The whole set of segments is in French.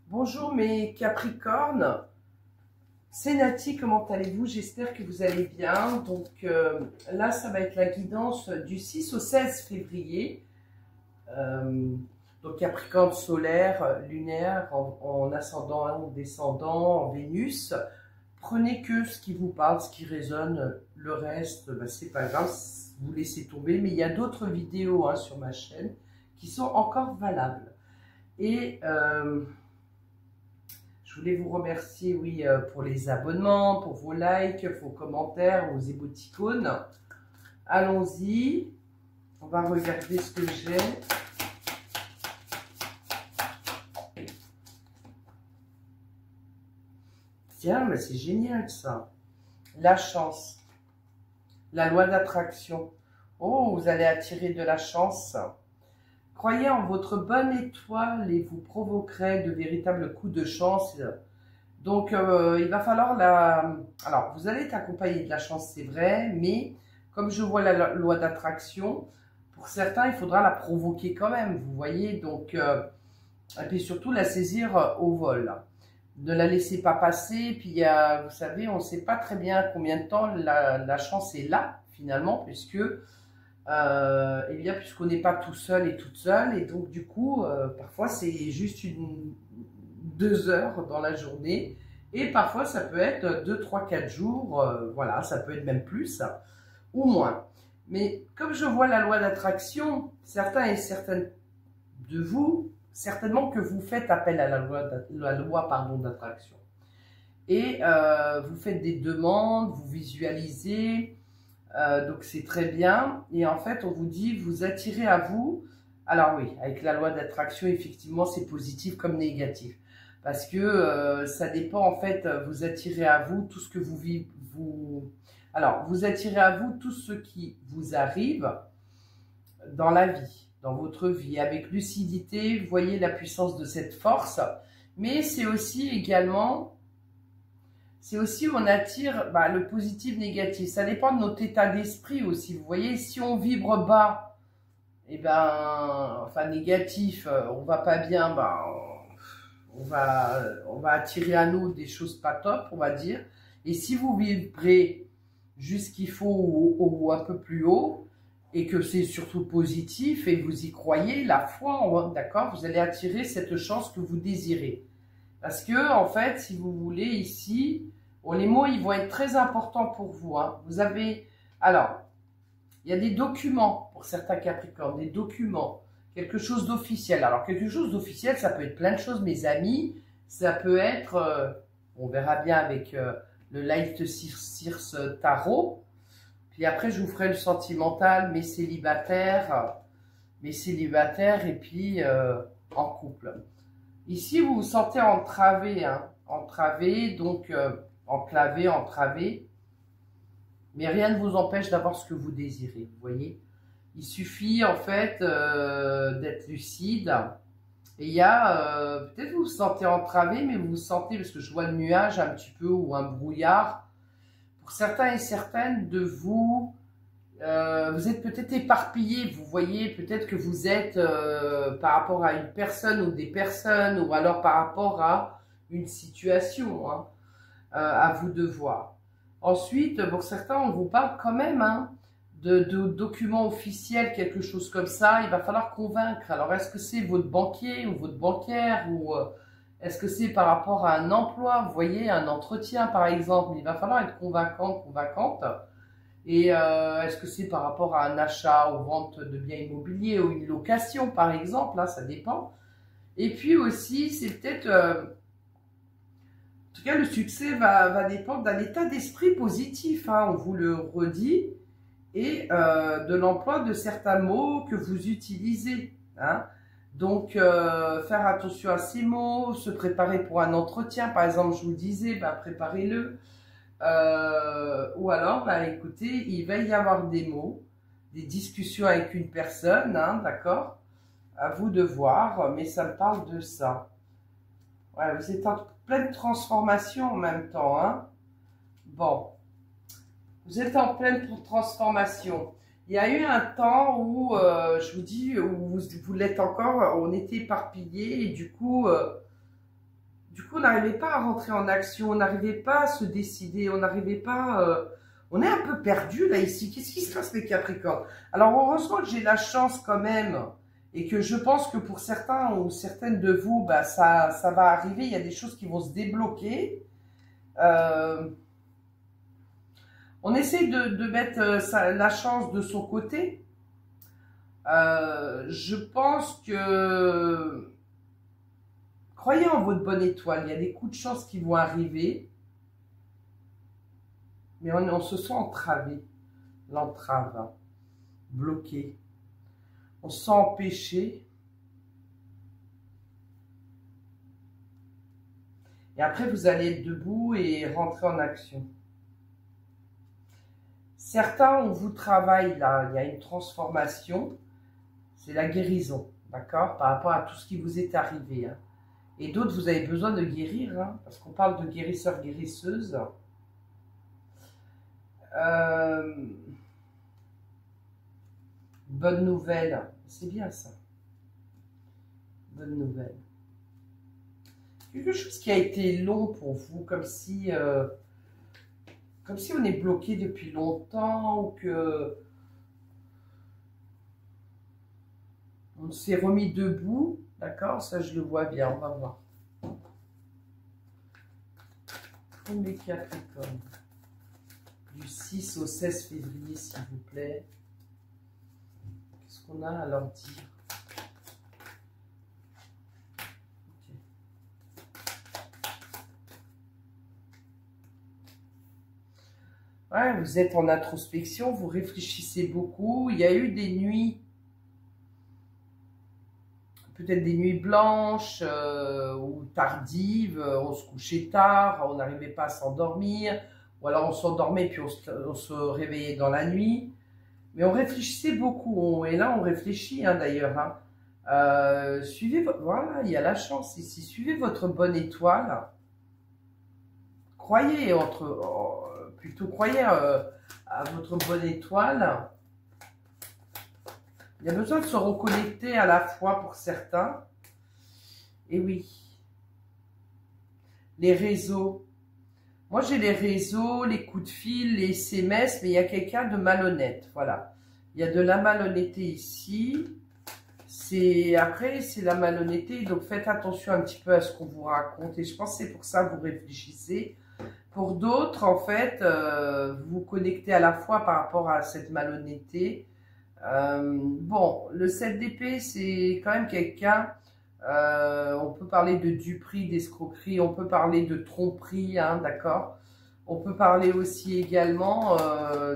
Bonjour mes Capricornes, c'est Nati, comment allez-vous? J'espère que vous allez bien. Donc là, ça va être la guidance du 6 au 16 février. Donc Capricorne solaire, lunaire, en ascendant ou descendant, en Vénus. Prenez que ce qui vous parle, ce qui résonne, le reste, bah, c'est pas grave, vous laissez tomber. Mais il y a d'autres vidéos sur ma chaîne qui sont encore valables. Et je voulais vous remercier, oui, pour les abonnements, pour vos likes, vos commentaires, vos émoticônes. Allons-y. On va regarder ce que j'ai. Tiens, mais c'est génial ça. La chance. La loi d'attraction. Oh, vous allez attirer de la chance. Croyez en votre bonne étoile et vous provoquerez de véritables coups de chance. Donc, il va falloir la... Alors, vous allez être accompagné de la chance, c'est vrai, mais comme je vois la loi d'attraction, pour certains, il faudra la provoquer quand même, vous voyez. Donc, et puis surtout, la saisir au vol. Ne la laissez pas passer. Puis, vous savez, on ne sait pas très bien combien de temps la chance est là, finalement, puisque... eh bien, puisqu'on n'est pas tout seul et toute seule, et donc du coup, parfois c'est juste 2 heures dans la journée, et parfois ça peut être 2, 3, 4 jours, voilà, ça peut être même plus ou moins. Mais comme je vois la loi d'attraction, certains et certaines de vous, certainement que vous faites appel à la loi d'attraction. Et vous faites des demandes, vous visualisez. Donc c'est très bien. Et en fait, on vous dit, vous attirez à vous. Alors oui, avec la loi d'attraction, effectivement, c'est positif comme négatif. Parce que ça dépend, en fait, vous attirez à vous tout ce que vous vivez. Alors, vous attirez à vous tout ce qui vous arrive dans la vie, dans votre vie. Avec lucidité, vous voyez la puissance de cette force. Mais c'est aussi également... C'est aussi où on attire le positif, négatif. Ça dépend de notre état d'esprit aussi. Vous voyez, si on vibre bas, enfin négatif, on va pas bien, on va attirer à nous des choses pas top, on va dire. Et si vous vibrez juste ce qu'il faut ou un peu plus haut, et que c'est surtout positif, et vous y croyez, la foi, d'accord, vous allez attirer cette chance que vous désirez. Parce que, en fait, si vous voulez, ici, les mots, ils vont être très importants pour vous. Vous avez... Alors, il y a des documents pour certains Capricornes, des documents, quelque chose d'officiel. Alors, quelque chose d'officiel, ça peut être plein de choses, mes amis. Ça peut être, on verra bien avec le Light Circe Tarot. Puis après, je vous ferai le sentimental, mes célibataires, et puis en couple. Ici, vous vous sentez entravé, entravé, donc enclavé, entravé, mais rien ne vous empêche d'avoir ce que vous désirez, vous voyez. Il suffit en fait d'être lucide. Et il y a, peut-être vous vous sentez entravé, mais vous vous sentez, parce que je vois le nuage un petit peu, ou un brouillard. Pour certains et certaines de vous, vous êtes peut-être éparpillé, vous voyez, peut-être que vous êtes par rapport à une personne ou des personnes, ou alors par rapport à une situation, à vous de voir. Ensuite, pour certains, on vous parle quand même de documents officiels, quelque chose comme ça, il va falloir convaincre. Alors, est-ce que c'est votre banquier ou votre banquière, ou est-ce que c'est par rapport à un emploi, vous voyez, un entretien par exemple, il va falloir être convaincant, convaincante. Et est-ce que c'est par rapport à un achat ou vente de biens immobiliers ou une location, par exemple, ça dépend. Et puis aussi, c'est peut-être... en tout cas, le succès va dépendre d'un état d'esprit positif, on vous le redit, et de l'emploi de certains mots que vous utilisez. Donc, faire attention à ces mots, se préparer pour un entretien, par exemple, je vous disais, préparez-le. Ou alors, écoutez, il va y avoir des mots, des discussions avec une personne, d'accord? À vous de voir, mais ça me parle de ça. Ouais, vous êtes en pleine transformation en même temps, Bon, vous êtes en pleine transformation. Il y a eu un temps où, je vous dis, où vous l'êtes encore, on était éparpillés, et du coup, Du coup, on n'arrivait pas à rentrer en action, on n'arrivait pas à se décider, on n'arrivait pas... on est un peu perdu là ici. Qu'est-ce qui se passe les Capricornes? Alors heureusement que j'ai la chance quand même et que je pense que pour certains ou certaines de vous, bah, ça va arriver. Il y a des choses qui vont se débloquer. On essaye de mettre la chance de son côté. Je pense que... Croyez en votre bonne étoile. Il y a des coups de chance qui vont arriver. Mais on se sent entravé. L'entrave. Hein, bloqué. On se sent empêché. Et après, vous allez être debout et rentrer en action. Certains, on vous travaille là. Il y a une transformation. C'est la guérison. D'accord? Par rapport à tout ce qui vous est arrivé. Hein. Et d'autres, vous avez besoin de guérir, hein, parce qu'on parle de guérisseurs, guérisseuses. Bonne nouvelle, c'est bien ça. Bonne nouvelle. Quelque chose qui a été long pour vous, comme si on est bloqué depuis longtemps, ou que on s'est remis debout. D'accord, ça je le vois bien, on va voir. Premier Capricorne. Du 6 au 16 février, s'il vous plaît. Qu'est-ce qu'on a à leur dire? Okay. Ouais, vous êtes en introspection, vous réfléchissez beaucoup. Il y a eu des nuits, peut-être des nuits blanches ou tardives, on se couchait tard, on n'arrivait pas à s'endormir, ou alors on s'endormait puis on se réveillait dans la nuit. Mais on réfléchissait beaucoup, et là on réfléchit hein, d'ailleurs. Hein. Suivez, voilà, il y a la chance ici, suivez votre bonne étoile. Croyez plutôt croyez à votre bonne étoile. Il y a besoin de se reconnecter à la fois pour certains. Et oui. Les réseaux. Moi, j'ai les réseaux, les coups de fil, les SMS, mais il y a quelqu'un de malhonnête. Voilà. Il y a de la malhonnêteté ici. Après, c'est la malhonnêteté. Donc, faites attention un petit peu à ce qu'on vous raconte. Et je pense que c'est pour ça que vous réfléchissez. Pour d'autres, en fait, vous vous connectez à la fois par rapport à cette malhonnêteté. Bon, le 7 d'épée, c'est quand même quelqu'un, on peut parler de duperie, d'escroquerie, on peut parler de tromperie, hein, d'accord? On peut parler aussi également,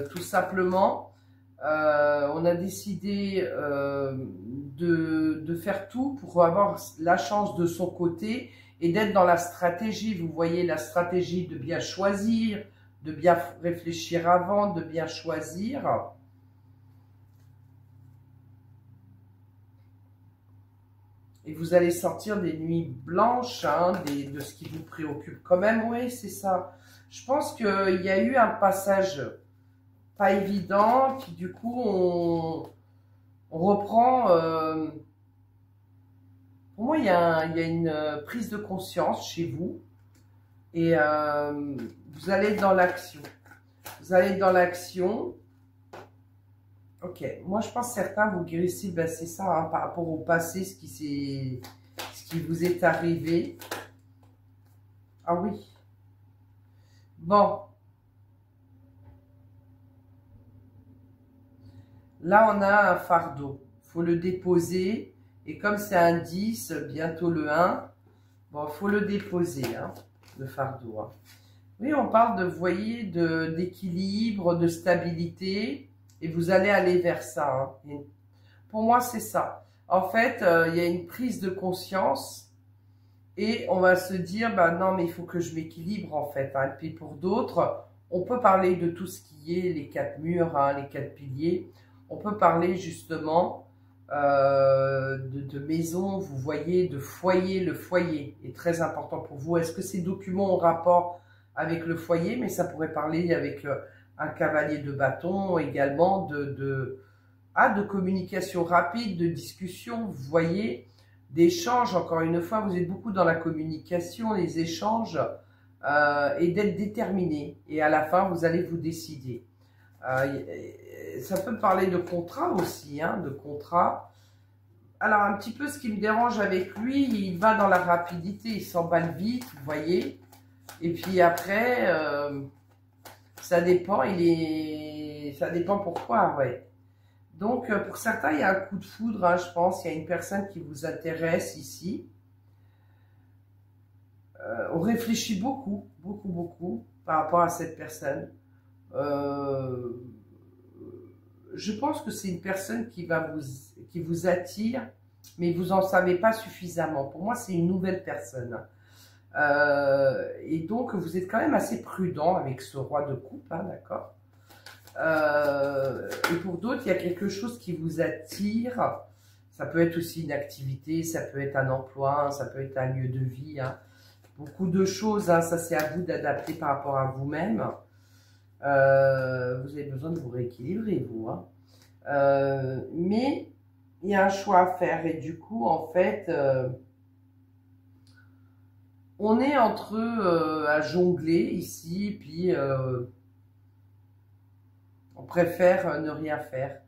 tout simplement, on a décidé de faire tout pour avoir la chance de son côté et d'être dans la stratégie. Vous voyez la stratégie de bien choisir, de bien réfléchir avant, de bien choisir. Et vous allez sortir des nuits blanches, hein, de ce qui vous préoccupe quand même. Oui, c'est ça. Je pense qu'il y a eu un passage pas évident, qui du coup, on reprend... pour moi, il y a une prise de conscience chez vous. Et vous allez dans l'action. Vous allez dans l'action. Ok, moi je pense que certains vous guérissez, ben c'est ça, hein, par rapport au passé, ce qui vous est arrivé. Ah oui. Bon. Là on a un fardeau. Il faut le déposer. Et comme c'est un 10, bientôt le 1, bon, il faut le déposer, hein, le fardeau. Hein. Oui, on parle de, vous voyez, d'équilibre, de stabilité. Et vous allez aller vers ça. Hein. Pour moi, c'est ça. En fait, il y a une prise de conscience et on va se dire, bah non, mais il faut que je m'équilibre en fait. Hein. Et puis pour d'autres, on peut parler de tout ce qui est les 4 murs, hein, les 4 piliers. On peut parler justement de maison, vous voyez, de foyer. Le foyer est très important pour vous. Est-ce que ces documents ont rapport avec le foyer? Mais ça pourrait parler avec... un cavalier de bâton également, de communication rapide, de discussion. Vous voyez, d'échanges. Encore une fois, vous êtes beaucoup dans la communication, les échanges, et d'être déterminé. Et à la fin, vous allez vous décider. Ça peut parler de contrat aussi, hein, de contrat. Alors, un petit peu ce qui me dérange avec lui, il va dans la rapidité, il s'emballe vite, vous voyez. Et puis après, ça dépend, ça dépend pourquoi, ouais. Donc, pour certains, il y a un coup de foudre, hein, je pense. Il y a une personne qui vous intéresse ici. On réfléchit beaucoup, beaucoup, beaucoup par rapport à cette personne. Je pense que c'est une personne qui vous attire, mais vous n'en savez pas suffisamment. Pour moi, c'est une nouvelle personne. Et donc, vous êtes quand même assez prudent avec ce roi de coupe, hein, d'accord? Et pour d'autres, il y a quelque chose qui vous attire. Ça peut être aussi une activité, ça peut être un emploi, hein, ça peut être un lieu de vie. Hein. Beaucoup de choses, hein, ça c'est à vous d'adapter par rapport à vous-même. Vous avez besoin de vous rééquilibrer, vous. Hein. Mais il y a un choix à faire et du coup, en fait, on est entre à jongler ici, puis on préfère ne rien faire,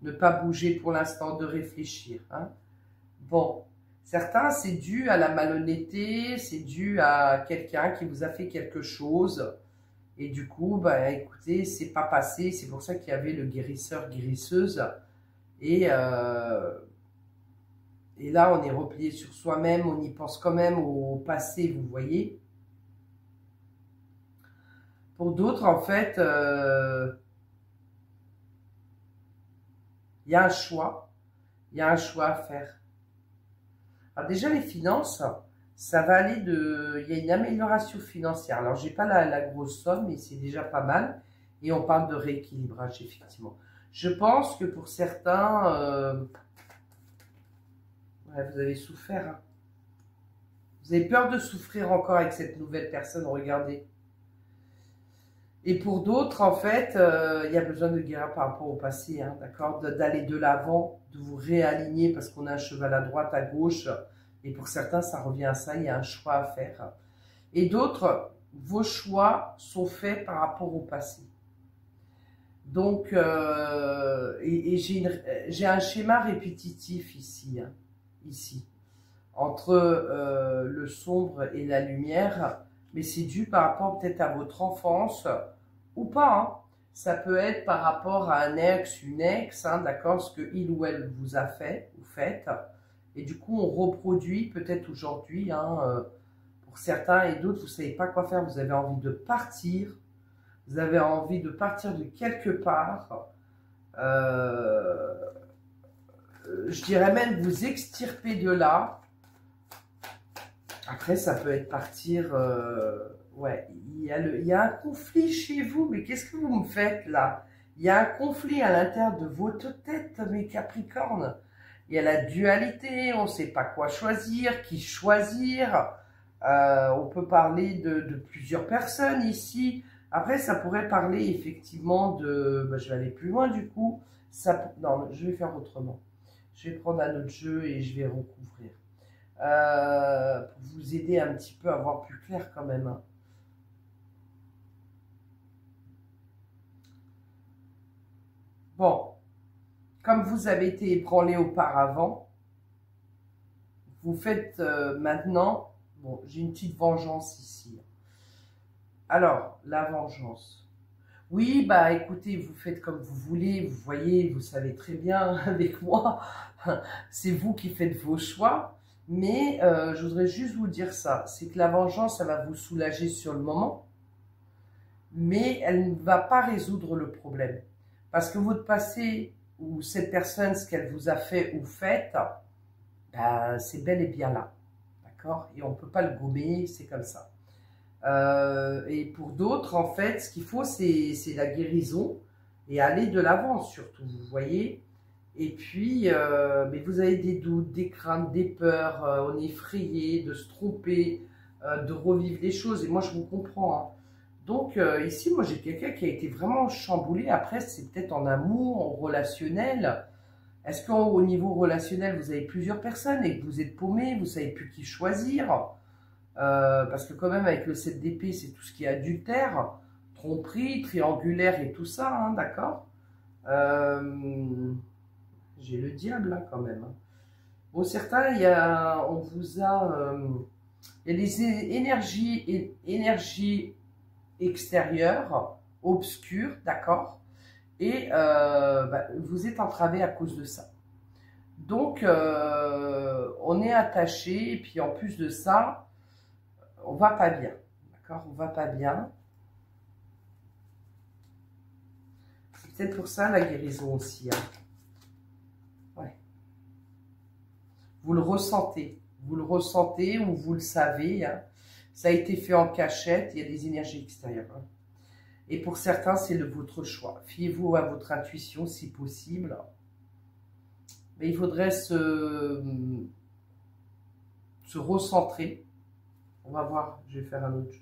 ne pas bouger pour l'instant, de réfléchir. Hein. Bon, certains, c'est dû à la malhonnêteté, c'est dû à quelqu'un qui vous a fait quelque chose. Et du coup, bah, écoutez, c'est pas passé. C'est pour ça qu'il y avait le guérisseur, guérisseuse. Et là, on est replié sur soi-même. On y pense quand même au passé, vous voyez. Pour d'autres, en fait, il y a un choix. Il y a un choix à faire. Alors déjà, les finances, ça va aller de... Il y a une amélioration financière. Alors, j'ai pas la grosse somme, mais c'est déjà pas mal. Et on parle de rééquilibrage, effectivement. Je pense que pour certains, ouais, vous avez souffert. Hein. Vous avez peur de souffrir encore avec cette nouvelle personne, regardez. Et pour d'autres, en fait, il y a besoin de guérir par rapport au passé, hein, d'accord? D'aller de l'avant, de vous réaligner parce qu'on a un cheval à droite, à gauche. Et pour certains, ça revient à ça, il y a un choix à faire. Et d'autres, vos choix sont faits par rapport au passé. Donc, j'ai un schéma répétitif ici, hein, ici, entre le sombre et la lumière, mais c'est dû par rapport peut-être à votre enfance, ou pas, hein. Ça peut être par rapport à un ex, une ex, hein, d'accord, ce que il ou elle vous a fait, ou faites. Et du coup, on reproduit peut-être aujourd'hui, hein, pour certains et d'autres, vous ne savez pas quoi faire, vous avez envie de partir, vous avez envie de partir de quelque part, je dirais même vous extirper de là. Après, ça peut être partir, ouais, il y a un conflit chez vous, mais qu'est-ce que vous me faites là? Il y a un conflit à l'intérieur de votre tête, mes Capricornes. Il y a la dualité, on ne sait pas quoi choisir, qui choisir. On peut parler de plusieurs personnes ici. Après, ça pourrait parler effectivement de... Ben, je vais aller plus loin du coup. Non, je vais faire autrement. Je vais prendre un autre jeu et je vais recouvrir. Pour vous aider un petit peu à voir plus clair quand même. Hein. Bon, comme vous avez été ébranlé auparavant, vous faites maintenant... Bon, j'ai une petite vengeance ici. Alors, la vengeance. Oui, bah écoutez, vous faites comme vous voulez, vous voyez, vous savez très bien avec moi, c'est vous qui faites vos choix, mais je voudrais juste vous dire ça, c'est que la vengeance, ça va vous soulager sur le moment, mais elle ne va pas résoudre le problème. Parce que votre passé, ou cette personne, ce qu'elle vous a fait ou fait, bah, c'est bel et bien là, d'accord? Et on ne peut pas le gommer, c'est comme ça. Et pour d'autres, en fait, ce qu'il faut, c'est la guérison et aller de l'avant, surtout, vous voyez. Et puis, mais vous avez des doutes, des craintes, des peurs, on est effrayé de se tromper, de revivre les choses. Et moi, je vous comprends. Hein. Donc, ici, moi, j'ai quelqu'un qui a été vraiment chamboulé. Après, c'est peut-être en amour, en relationnel. Est-ce qu'au niveau relationnel, vous avez plusieurs personnes et que vous êtes paumé, vous ne savez plus qui choisir? Parce que quand même, avec le 7 d'épée, c'est tout ce qui est adultère, tromperie, triangulaire et tout ça, hein, d'accord? J'ai le diable là quand même. Hein. Bon, certains, on vous a, il y a des énergies extérieures, obscures, d'accord? Et vous êtes entravé à cause de ça. Donc, on est attaché, et puis en plus de ça, on va pas bien, d'accord? On va pas bien. C'est peut-être pour ça la guérison aussi. Hein. Ouais. Vous le ressentez ou vous le savez. Hein. Ça a été fait en cachette, il y a des énergies extérieures. Hein. Et pour certains, c'est votre choix. Fiez-vous à votre intuition si possible. Mais il faudrait se recentrer. On va voir, je vais faire un autre jeu.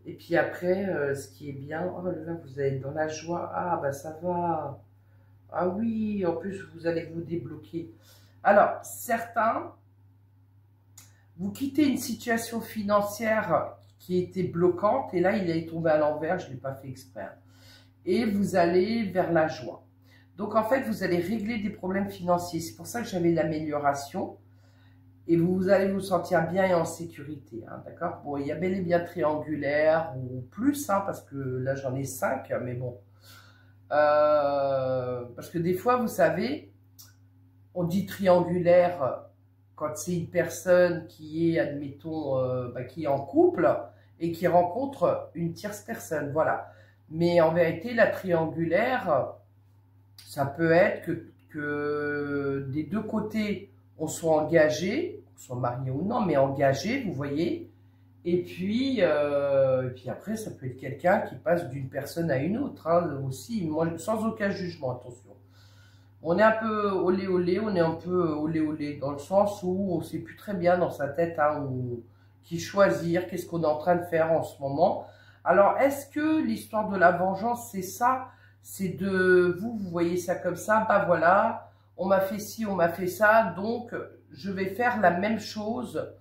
Et puis après, ce qui est bien, oh là, vous allez dans la joie. Ah, bah ça va. Ah oui, en plus, vous allez vous débloquer. Alors, certains, vous quittez une situation financière qui était bloquante, et là, il est tombé à l'envers, je ne l'ai pas fait exprès. Et vous allez vers la joie. Donc, en fait, vous allez régler des problèmes financiers. C'est pour ça que j'avais l'amélioration. Et vous allez vous sentir bien et en sécurité. Hein, d'accord? Bon, il y a bel et bien triangulaire ou plus, hein, parce que là, j'en ai 5, mais bon. Parce que des fois, vous savez, on dit triangulaire quand c'est une personne qui est, admettons, qui est en couple et qui rencontre une tierce personne. Voilà. Mais en vérité, la triangulaire, ça peut être que des deux côtés, on soit engagé, qu'on soit marié ou non, mais engagé, vous voyez. Et puis après, ça peut être quelqu'un qui passe d'une personne à une autre, hein, aussi, moi, sans aucun jugement, attention. On est un peu olé olé, on est un peu olé olé, dans le sens où on ne sait plus très bien dans sa tête hein, qui choisir, qu'est-ce qu'on est en train de faire en ce moment. Alors, est-ce que l'histoire de la vengeance, c'est ça? C'est de vous voyez ça comme ça, bah voilà, on m'a fait ci, on m'a fait ça, donc je vais faire la même chose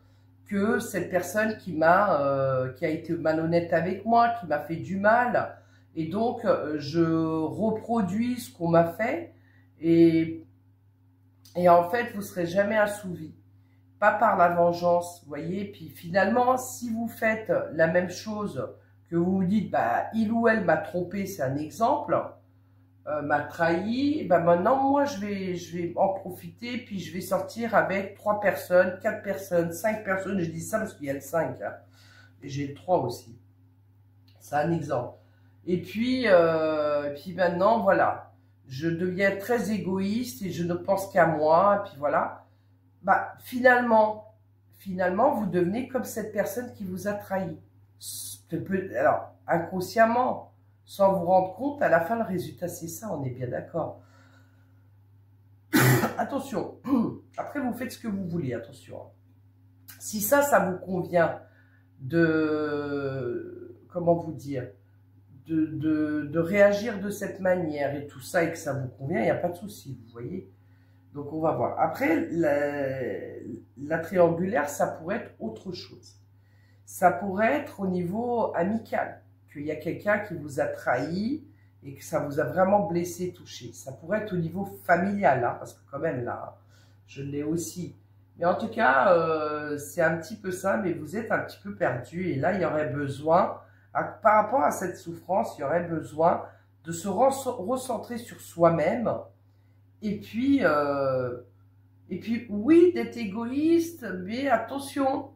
que cette personne qui a été malhonnête avec moi, qui m'a fait du mal, et donc je reproduis ce qu'on m'a fait, et en fait, vous ne serez jamais assouvi. Pas par la vengeance, vous voyez. Puis finalement, si vous faites la même chose, que vous vous dites, bah, il ou elle m'a trompé, c'est un exemple, m'a trahi, bah maintenant, moi, je vais en profiter, puis je vais sortir avec 3 personnes, 4 personnes, 5 personnes. Je dis ça parce qu'il y a le 5, hein, et j'ai le 3 aussi. C'est un exemple. Et puis maintenant, voilà. Je deviens très égoïste et je ne pense qu'à moi, et puis voilà. Bah, finalement, vous devenez comme cette personne qui vous a trahi. Alors, inconsciemment, sans vous rendre compte, à la fin, le résultat, c'est ça, on est bien d'accord. Attention, après, vous faites ce que vous voulez, attention. Si ça vous convient comment vous dire, de réagir de cette manière et tout ça, et que ça vous convient, il n'y a pas de souci, vous voyez. Donc, on va voir. Après, la triangulaire, ça pourrait être autre chose. Ça pourrait être au niveau amical, qu'il y a quelqu'un qui vous a trahi et que ça vous a vraiment blessé, touché. Ça pourrait être au niveau familial, hein, parce que quand même, là, je l'ai aussi. Mais en tout cas, c'est un petit peu ça, mais vous êtes un petit peu perdu. Et là, il y aurait besoin, par rapport à cette souffrance, il y aurait besoin de se recentrer sur soi-même. Et puis, oui, d'être égoïste, mais attention,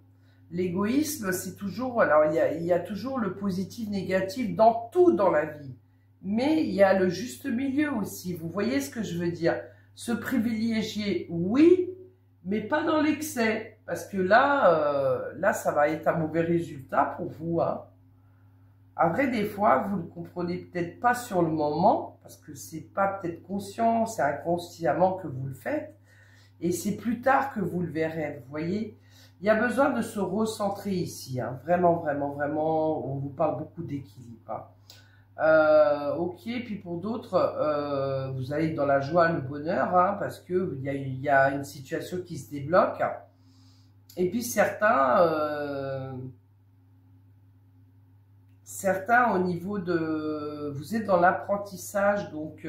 l'égoïsme, c'est toujours, alors il y a toujours le positif, négatif dans tout dans la vie, mais il y a le juste milieu aussi, vous voyez ce que je veux dire? Se privilégier, oui, mais pas dans l'excès, parce que là, ça va être un mauvais résultat pour vous, hein. Après, des fois, vous ne le comprenez peut-être pas sur le moment, parce que c'est pas peut-être conscient, c'est inconsciemment que vous le faites, et c'est plus tard que vous le verrez, vous voyez. Il y a besoin de se recentrer ici, hein. Vraiment, vraiment, vraiment, on vous parle beaucoup d'équilibre. Hein. Ok, puis pour d'autres, vous allez dans la joie, le bonheur, hein, parce que il y a une situation qui se débloque. Et puis certains au niveau de... Vous êtes dans l'apprentissage, donc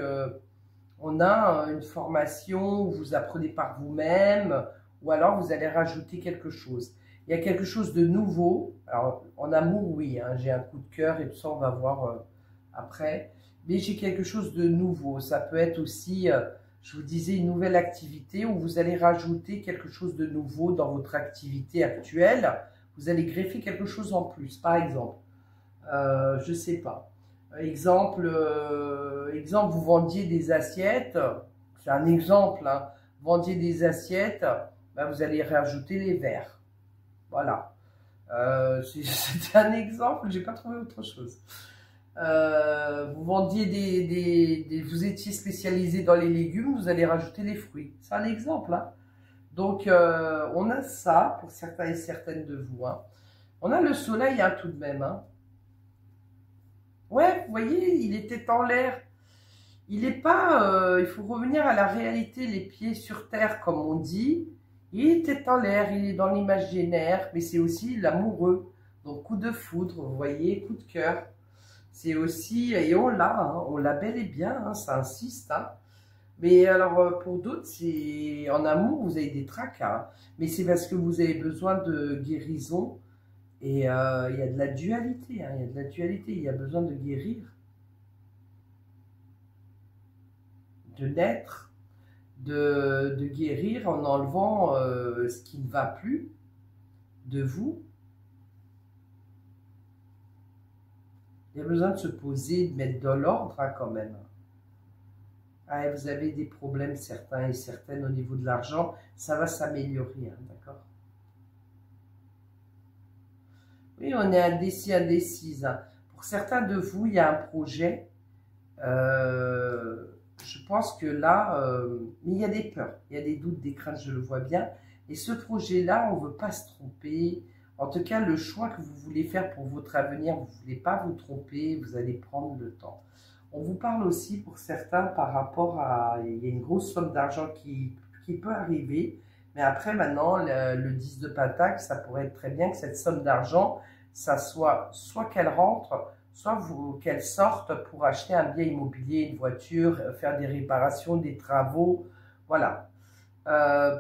on a une formation où vous apprenez par vous-même, ou alors vous allez rajouter quelque chose. Il y a quelque chose de nouveau. Alors, en amour, oui, hein, j'ai un coup de cœur et tout ça, on va voir après. Mais j'ai quelque chose de nouveau. Ça peut être aussi, je vous disais, une nouvelle activité où vous allez rajouter quelque chose de nouveau dans votre activité actuelle. Vous allez greffer quelque chose en plus, par exemple. Je sais pas. Exemple, vous vendiez des assiettes. C'est un exemple, hein. Vendiez des assiettes, ben vous allez rajouter les verres. Voilà. C'était un exemple, j'ai pas trouvé autre chose. Vous vendiez vous étiez spécialisé dans les légumes, vous allez rajouter les fruits. C'est un exemple, hein. Donc, on a ça pour certains et certaines de vous, hein. On a le soleil, hein, tout de même, hein. Ouais, vous voyez, il était en l'air. Il n'est pas. Il faut revenir à la réalité, les pieds sur terre, comme on dit. Il était en l'air, il est dans l'imaginaire, mais c'est aussi l'amoureux. Donc, coup de foudre, vous voyez, coup de cœur. C'est aussi. Et on l'a bel et bien, hein, ça insiste, hein. Mais alors, pour d'autres, c'est en amour, vous avez des tracas, hein. Mais c'est parce que vous avez besoin de guérison. Et il y a de la dualité, hein, il y a de la dualité, il y a besoin de guérir, de naître, de guérir en enlevant ce qui ne va plus de vous. Il y a besoin de se poser, de mettre de l'ordre, hein, quand même. Ah, vous avez des problèmes certains et certaines au niveau de l'argent, ça va s'améliorer, hein, d'accord? Oui, on est indécis, indécise, hein. Pour certains de vous, il y a un projet. Euh, je pense que là, mais il y a des peurs, il y a des doutes, des craintes, je le vois bien. Et ce projet-là, on ne veut pas se tromper. En tout cas, le choix que vous voulez faire pour votre avenir, vous ne voulez pas vous tromper, vous allez prendre le temps. On vous parle aussi pour certains par rapport à... Il y a une grosse somme d'argent qui peut arriver. Mais après, maintenant, le 10 de Pentacle, ça pourrait être très bien que cette somme d'argent, ça soit qu'elle rentre, soit qu'elle sorte pour acheter un bien immobilier, une voiture, faire des réparations, des travaux. Voilà.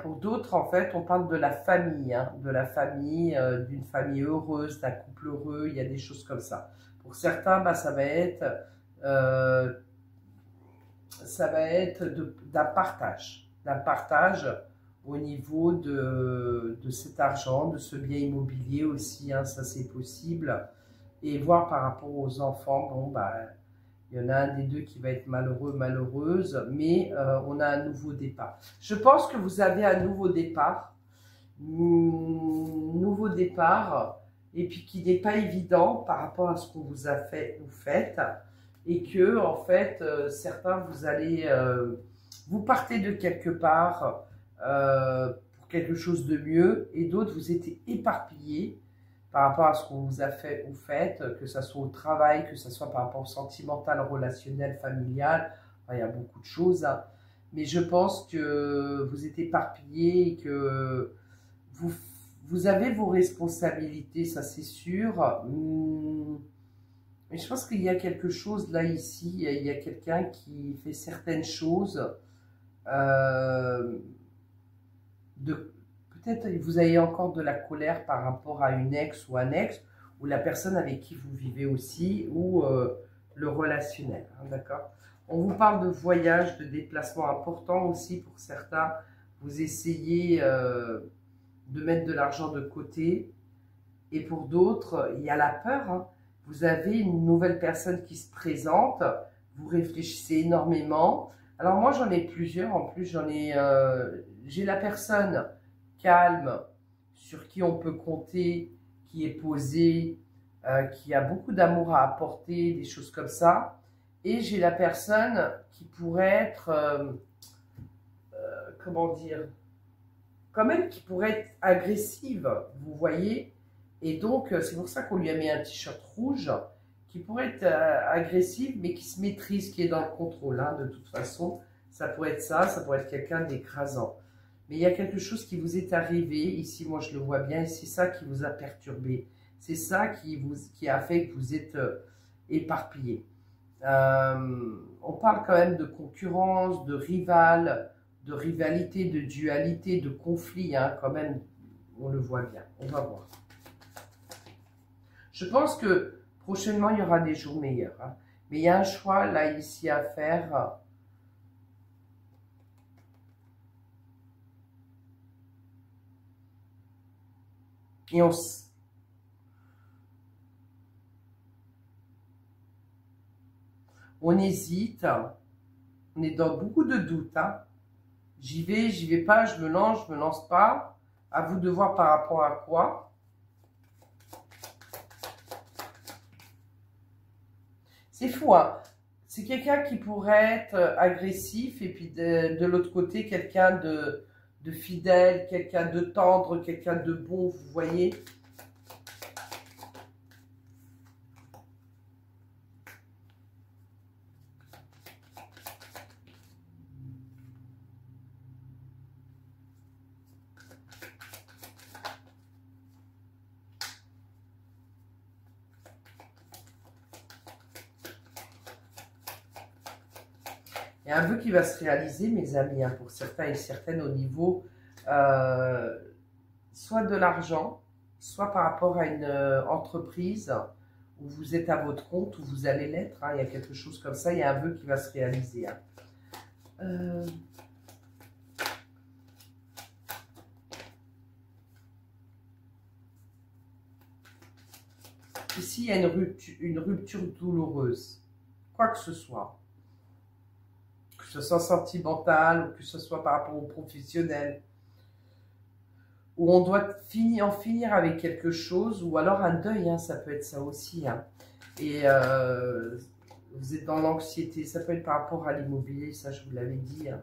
Pour d'autres, en fait, on parle de la famille, hein, de la famille, d'une famille heureuse, d'un couple heureux, il y a des choses comme ça. Pour certains, bah, euh, ça va être d'un partage au niveau de cet argent, de ce bien immobilier aussi, hein, ça c'est possible. Et voir par rapport aux enfants, bon, bah, il y en a un des deux qui va être malheureux, malheureuse, mais on a un nouveau départ. Je pense que vous avez un nouveau départ, et puis qui n'est pas évident par rapport à ce qu'on vous a fait, vous faites, et que, en fait, certains, vous partez de quelque part pour quelque chose de mieux, et d'autres, vous êtes éparpillés par rapport à ce qu'on vous a fait ou faites, que ce soit au travail, que ce soit par rapport au sentimental, relationnel, familial. Enfin, il y a beaucoup de choses, hein. Mais je pense que vous êtes éparpillés et que vous, vous avez vos responsabilités, ça c'est sûr. Mais je pense qu'il y a quelque chose là, ici. Il y a quelqu'un qui fait certaines choses euh, de peut-être vous avez encore de la colère par rapport à une ex ou un ex, ou la personne avec qui vous vivez aussi, ou le relationnel, hein, d'accord? On vous parle de voyage, de déplacement important aussi pour certains. Vous essayez de mettre de l'argent de côté, et pour d'autres, il y a la peur, hein. Vous avez une nouvelle personne qui se présente, vous réfléchissez énormément. Alors moi, j'en ai plusieurs, en plus, j'ai la personne calme, sur qui on peut compter, qui est posée, qui a beaucoup d'amour à apporter, des choses comme ça. Et j'ai la personne qui pourrait être, comment dire, quand même qui pourrait être agressive, vous voyez. Et donc, c'est pour ça qu'on lui a mis un t-shirt rouge, qui pourrait être agressive, mais qui se maîtrise, qui est dans le contrôle, hein, de toute façon. Ça pourrait être ça, ça pourrait être quelqu'un d'écrasant. Mais il y a quelque chose qui vous est arrivé, ici, moi je le vois bien, et c'est ça qui vous a perturbé. C'est ça qui a fait que vous êtes éparpillé. On parle quand même de concurrence, de rivalité, de dualité, de conflit, hein, quand même, on le voit bien. On va voir. Je pense que prochainement, il y aura des jours meilleurs. Hein. Mais il y a un choix, là, ici, à faire. Et on hésite. On est dans beaucoup de doutes. Hein. J'y vais pas, je me lance pas. À vous de voir par rapport à quoi. C'est fou, hein. C'est quelqu'un qui pourrait être agressif et puis de l'autre côté, quelqu'un de fidèle, quelqu'un de tendre, quelqu'un de bon, vous voyez. Il y a un vœu qui va se réaliser, mes amis, hein, pour certains et certaines au niveau soit de l'argent, soit par rapport à une entreprise où vous êtes à votre compte, où vous allez l'être. Hein, il y a quelque chose comme ça, il y a un vœu qui va se réaliser. Hein. Ici, il y a une rupture douloureuse, quoi que ce soit. Que ce soit sentimental, ou que ce soit par rapport au professionnel, où on doit en finir avec quelque chose, ou alors un deuil, hein, ça peut être ça aussi. Hein. Et vous êtes dans l'anxiété, ça peut être par rapport à l'immobilier, ça je vous l'avais dit. Hein.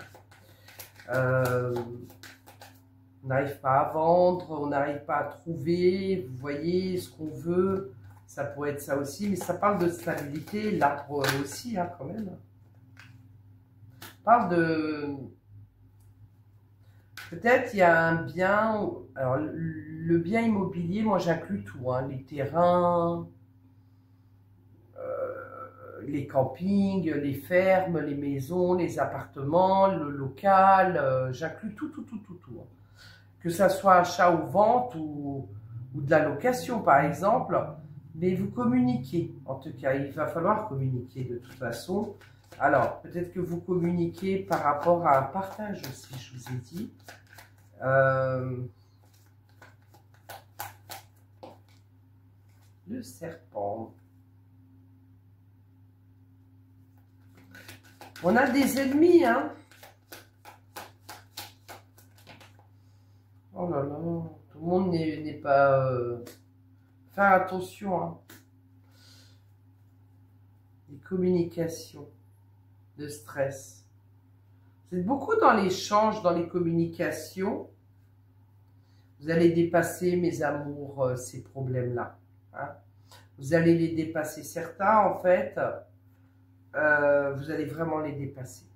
On n'arrive pas à vendre, on n'arrive pas à trouver, vous voyez, ce qu'on veut, ça pourrait être ça aussi, mais ça parle de stabilité, l'arbre aussi, hein, quand même. Parle de... Peut-être il y a un bien... Alors, le bien immobilier, moi j'inclus tout, hein, les terrains, les campings, les fermes, les maisons, les appartements, le local, j'inclus tout. Hein. Que ça soit achat ou vente ou de la location par exemple, mais vous communiquez, en tout cas, il va falloir communiquer de toute façon. Alors, peut-être que vous communiquez par rapport à un partage aussi, je vous ai dit. Le serpent. On a des ennemis, hein. Oh là là, tout le monde n'est pas... Faire attention, hein. Les communications, de stress. Vous êtes beaucoup dans l'échange, dans les communications. Vous allez dépasser, mes amours, ces problèmes-là. Hein. Vous allez les dépasser. Certains, en fait, vous allez vraiment les dépasser.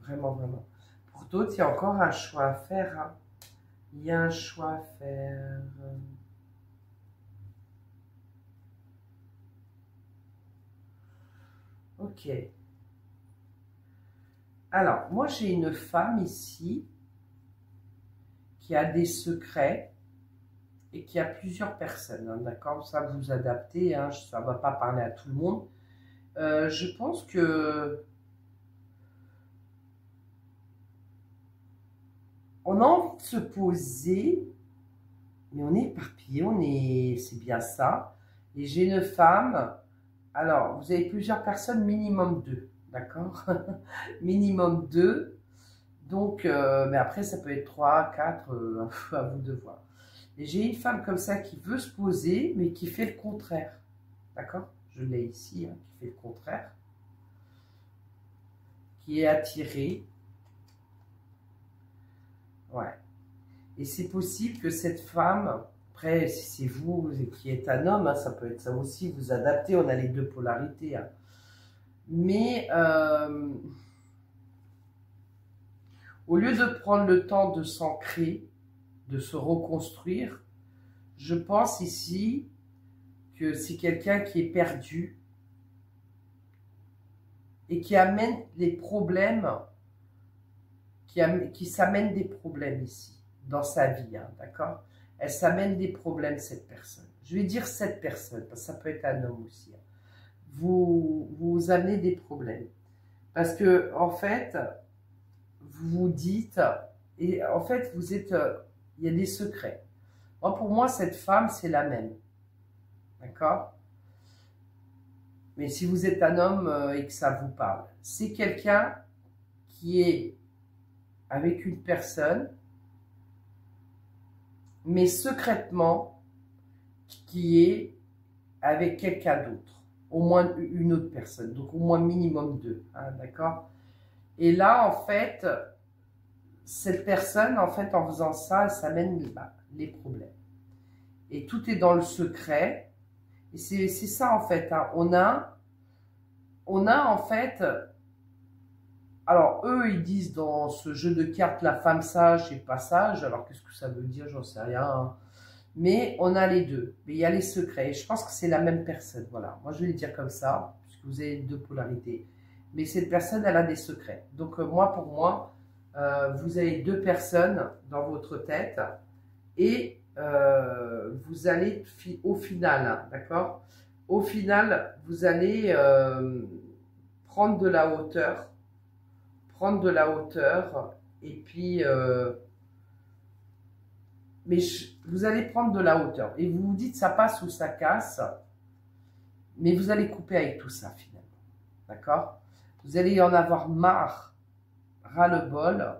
Vraiment, vraiment. Pour d'autres, il y a encore un choix à faire. Hein. Il y a un choix à faire. Ok. Alors, moi, j'ai une femme ici qui a des secrets et qui a plusieurs personnes. Hein, d'accord? Ça, vous adaptez. Hein, ça ne va pas parler à tout le monde. Je pense que on a envie de se poser, mais on est éparpillé, c'est bien ça. Et j'ai une femme, alors vous avez plusieurs personnes, minimum 2, d'accord? Minimum 2, donc, mais après ça peut être 3, 4, à vous de voir. Et j'ai une femme comme ça qui veut se poser, mais qui fait le contraire, d'accord? Je l'ai ici, hein, qui fait le contraire, qui est attirée. Ouais. Et c'est possible que cette femme Après, si c'est vous qui êtes un homme, hein, ça peut être ça aussi, vous adaptez, on a les deux polarités. Hein. Mais au lieu de prendre le temps de s'ancrer, de se reconstruire, je pense ici que c'est quelqu'un qui est perdu et qui amène des problèmes, qui s'amène des problèmes ici, dans sa vie, hein, d'accord? Elle s'amène des problèmes, cette personne. Je vais dire cette personne, parce que ça peut être un homme aussi. Hein. Vous amenez des problèmes. Parce que, en fait, vous vous dites, et en fait, vous êtes, il y a des secrets. Moi, pour moi, cette femme, c'est la même. D'accord? Mais si vous êtes un homme et que ça vous parle, c'est quelqu'un qui est avec une personne, mais secrètement, qui est avec quelqu'un d'autre. Au moins une autre personne. Donc, au moins minimum deux. Hein, d'accord? Et là, en fait, cette personne, en fait, en faisant ça, ça mène les problèmes. Et tout est dans le secret. Et c'est ça, en fait. Hein. On a, en fait... Alors, eux, ils disent dans ce jeu de cartes, la femme sage et pas sage. Alors, qu'est-ce que ça veut dire? J'en sais rien. Hein. Mais on a les deux. Mais il y a les secrets. Et je pense que c'est la même personne. Voilà. Moi, je vais le dire comme ça, puisque vous avez deux polarités. Mais cette personne, elle a des secrets. Donc, moi, pour moi, vous avez deux personnes dans votre tête. Et vous allez, au final, hein, d'accord? Au final, vous allez prendre de la hauteur. Prendre de la hauteur. Et puis... mais vous allez prendre de la hauteur. Et vous vous dites, ça passe ou ça casse. Mais vous allez couper avec tout ça, finalement. D'accord? Vous allez en avoir marre, ras-le-bol,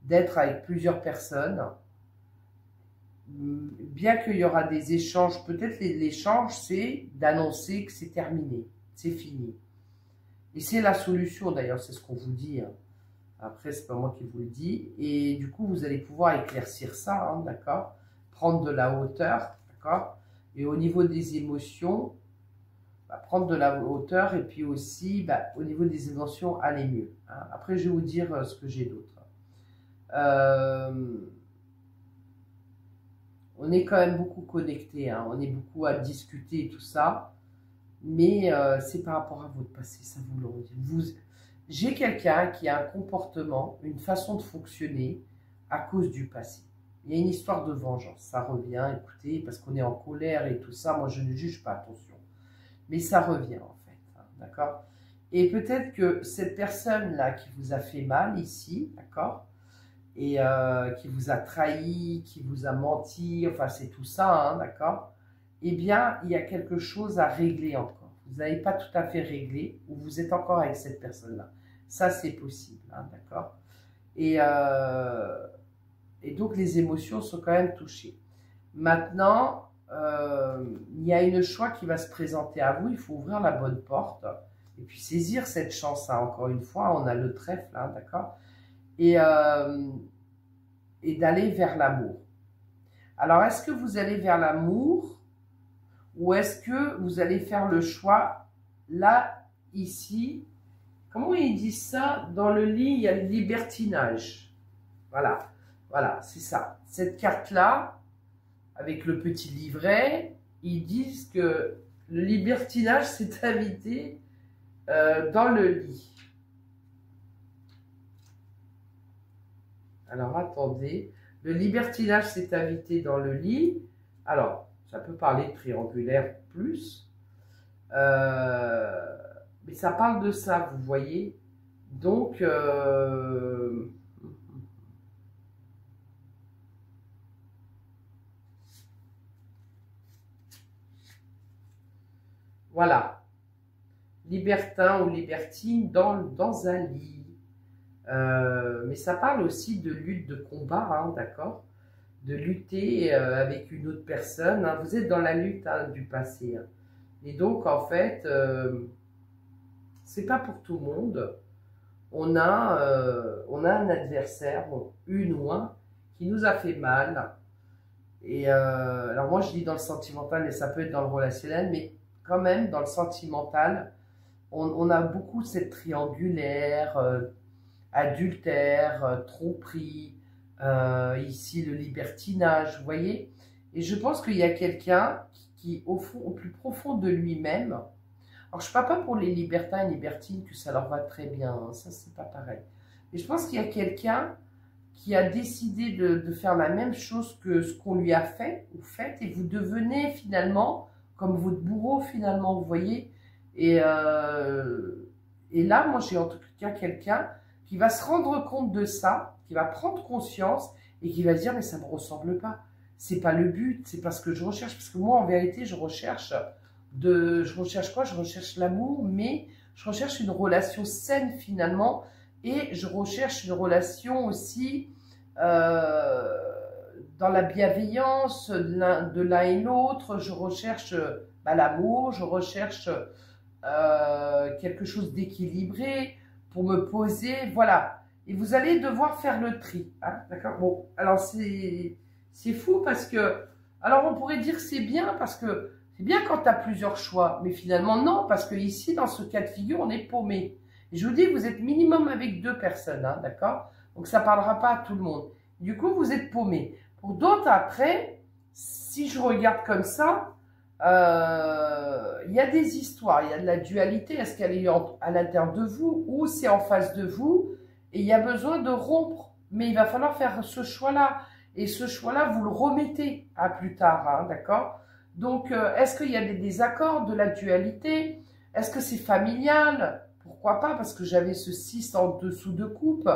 d'être avec plusieurs personnes. Bien qu'il y aura des échanges, peut-être l'échange, c'est d'annoncer que c'est terminé, c'est fini. Et c'est la solution, d'ailleurs, c'est ce qu'on vous dit. Hein. Après, c'est pas moi qui vous le dis. Et du coup, vous allez pouvoir éclaircir ça, hein, d'accord? Prendre de la hauteur, d'accord? Et au niveau des émotions, prendre de la hauteur et puis aussi, au niveau des émotions, aller mieux. Hein. Après, je vais vous dire ce que j'ai d'autre. On est quand même beaucoup connectés, hein. On est beaucoup à discuter et tout ça. Mais c'est par rapport à votre passé, ça vous le redit. J'ai quelqu'un qui a un comportement, une façon de fonctionner à cause du passé. Il y a une histoire de vengeance, ça revient, écoutez, parce qu'on est en colère et tout ça, moi je ne juge pas, attention. Mais ça revient en fait, hein, d'accord? Et peut-être que cette personne-là qui vous a fait mal ici, d'accord? Et qui vous a trahi, qui vous a menti, enfin c'est tout ça, hein, d'accord? Eh bien, il y a quelque chose à régler encore. Vous n'avez pas tout à fait réglé, ou vous êtes encore avec cette personne-là. Ça, c'est possible, hein, d'accord? Et donc, les émotions sont quand même touchées. Maintenant, il y a une choix qui va se présenter à vous. Il faut ouvrir la bonne porte et puis saisir cette chance. Hein. Encore une fois, on a le trèfle, hein, d'accord? Et d'aller vers l'amour. Alors, est-ce que vous allez vers l'amour ou est-ce que vous allez faire le choix là, ici? Comment ils disent ça? Dans le lit, il y a le libertinage. Voilà, voilà, c'est ça. Cette carte-là, avec le petit livret, ils disent que le libertinage, c'est invité dans le lit. Alors, attendez. Le libertinage, c'est invité dans le lit. Alors, ça peut parler de triangulaire plus. Mais ça parle de ça, vous voyez. Donc, voilà. Libertin ou libertine dans un lit. Mais ça parle aussi de lutte, de combat, hein, d'accord? De lutter avec une autre personne. Hein. Vous êtes dans la lutte hein, du passé. Hein. Et donc, en fait, c'est pas pour tout le monde. On a un adversaire, bon, une ou un, qui nous a fait mal. Et alors moi je dis dans le sentimental, mais ça peut être dans le relationnel, mais quand même dans le sentimental, on a beaucoup cette triangulaire, adultère, tromperie, ici le libertinage, vous voyez. Et je pense qu'il y a quelqu'un qui, au fond, au plus profond de lui-même, alors je ne parle pas pour les libertins et libertines que ça leur va très bien, hein, ça c'est pas pareil. Mais je pense qu'il y a quelqu'un qui a décidé de faire la même chose que ce qu'on lui a fait ou fait, et vous devenez finalement comme votre bourreau finalement, vous voyez. Et, et là, moi j'ai en tout cas quelqu'un qui va se rendre compte de ça, qui va prendre conscience et qui va se dire mais ça ne me ressemble pas. C'est pas le but, c'est pas ce que je recherche. Parce que moi en vérité je recherche je recherche quoi? Je recherche l'amour, mais je recherche une relation saine finalement, et je recherche une relation aussi euh, dans la bienveillance de l'un et l'autre. Je recherche l'amour, je recherche quelque chose d'équilibré pour me poser, voilà. Et vous allez devoir faire le tri, hein, d'accord? Bon, alors c'est fou parce que, alors on pourrait dire c'est bien parce que c'est bien quand tu as plusieurs choix, mais finalement non, parce que ici, dans ce cas de figure, on est paumé. Et je vous dis, vous êtes minimum avec 2 personnes, hein, d'accord? Donc ça ne parlera pas à tout le monde. Du coup, vous êtes paumé. Pour d'autres, après, si je regarde comme ça, il y a des histoires, il y a de la dualité. Est-ce qu'elle est à l'intérieur de vous ou c'est en face de vous? Et il y a besoin de rompre. Mais il va falloir faire ce choix-là. Et ce choix-là, vous le remettez à plus tard, hein, d'accord? Donc, est-ce qu'il y a des désaccords, de la dualité? Est-ce que c'est familial? Pourquoi pas? Parce que j'avais ce 6 en dessous de coupe.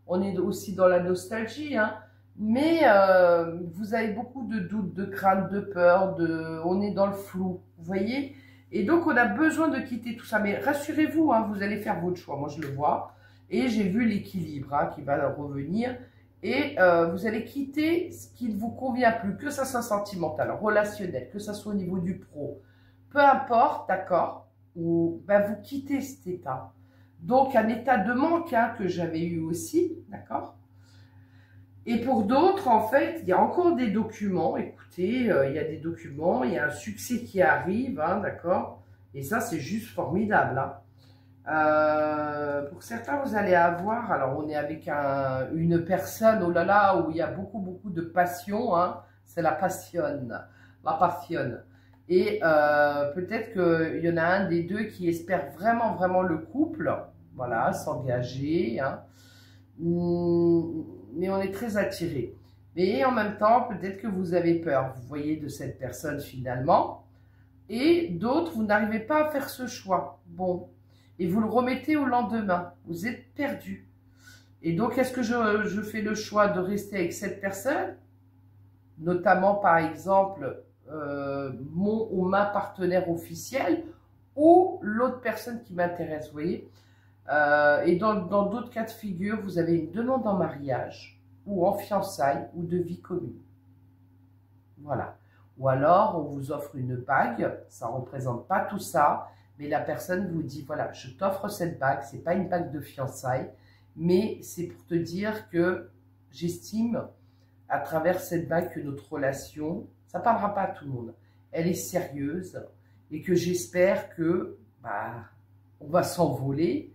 On est aussi dans la nostalgie, hein. Mais vous avez beaucoup de doutes, de craintes, de peurs, on est dans le flou, vous voyez? Et donc, on a besoin de quitter tout ça. Mais rassurez-vous, hein, vous allez faire votre choix. Moi, je le vois. Et j'ai vu l'équilibre, hein, qui va revenir. Et vous allez quitter ce qui ne vous convient plus, que ça soit sentimental, relationnel, que ça soit au niveau du pro. Peu importe, d'accord? Ou ben, vous quittez cet état. Donc, un état de manque, hein, que j'avais eu aussi, d'accord? Et pour d'autres, en fait, il y a encore des documents. Écoutez, il y a des documents, il y a un succès qui arrive, hein, d'accord? Et ça, c'est juste formidable, hein. Pour certains, vous allez avoir, alors on est avec une personne, oh là là, où il y a beaucoup, beaucoup de passion, hein, c'est la passionne, la passionne. Et peut-être qu'il y en a un des deux qui espère vraiment, vraiment le couple, voilà, s'engager, hein. Mais on est très attiré. Mais en même temps, peut-être que vous avez peur, vous voyez, de cette personne finalement. Et d'autres, vous n'arrivez pas à faire ce choix. Bon, et vous le remettez au lendemain. Vous êtes perdu. Et donc, est-ce que je fais le choix de rester avec cette personne, notamment par exemple mon ou ma partenaire officiel, ou l'autre personne qui m'intéresse, vous voyez? Et dans d'autres cas de figure, vous avez une demande en mariage, ou en fiançailles, ou de vie commune. Voilà. Ou alors, on vous offre une bague, ça ne représente pas tout ça, mais la personne vous dit, voilà, je t'offre cette bague, ce n'est pas une bague de fiançailles, mais c'est pour te dire que j'estime, à travers cette bague, que notre relation, ça ne parlera pas à tout le monde, elle est sérieuse, et que j'espère que, bah, on va s'envoler,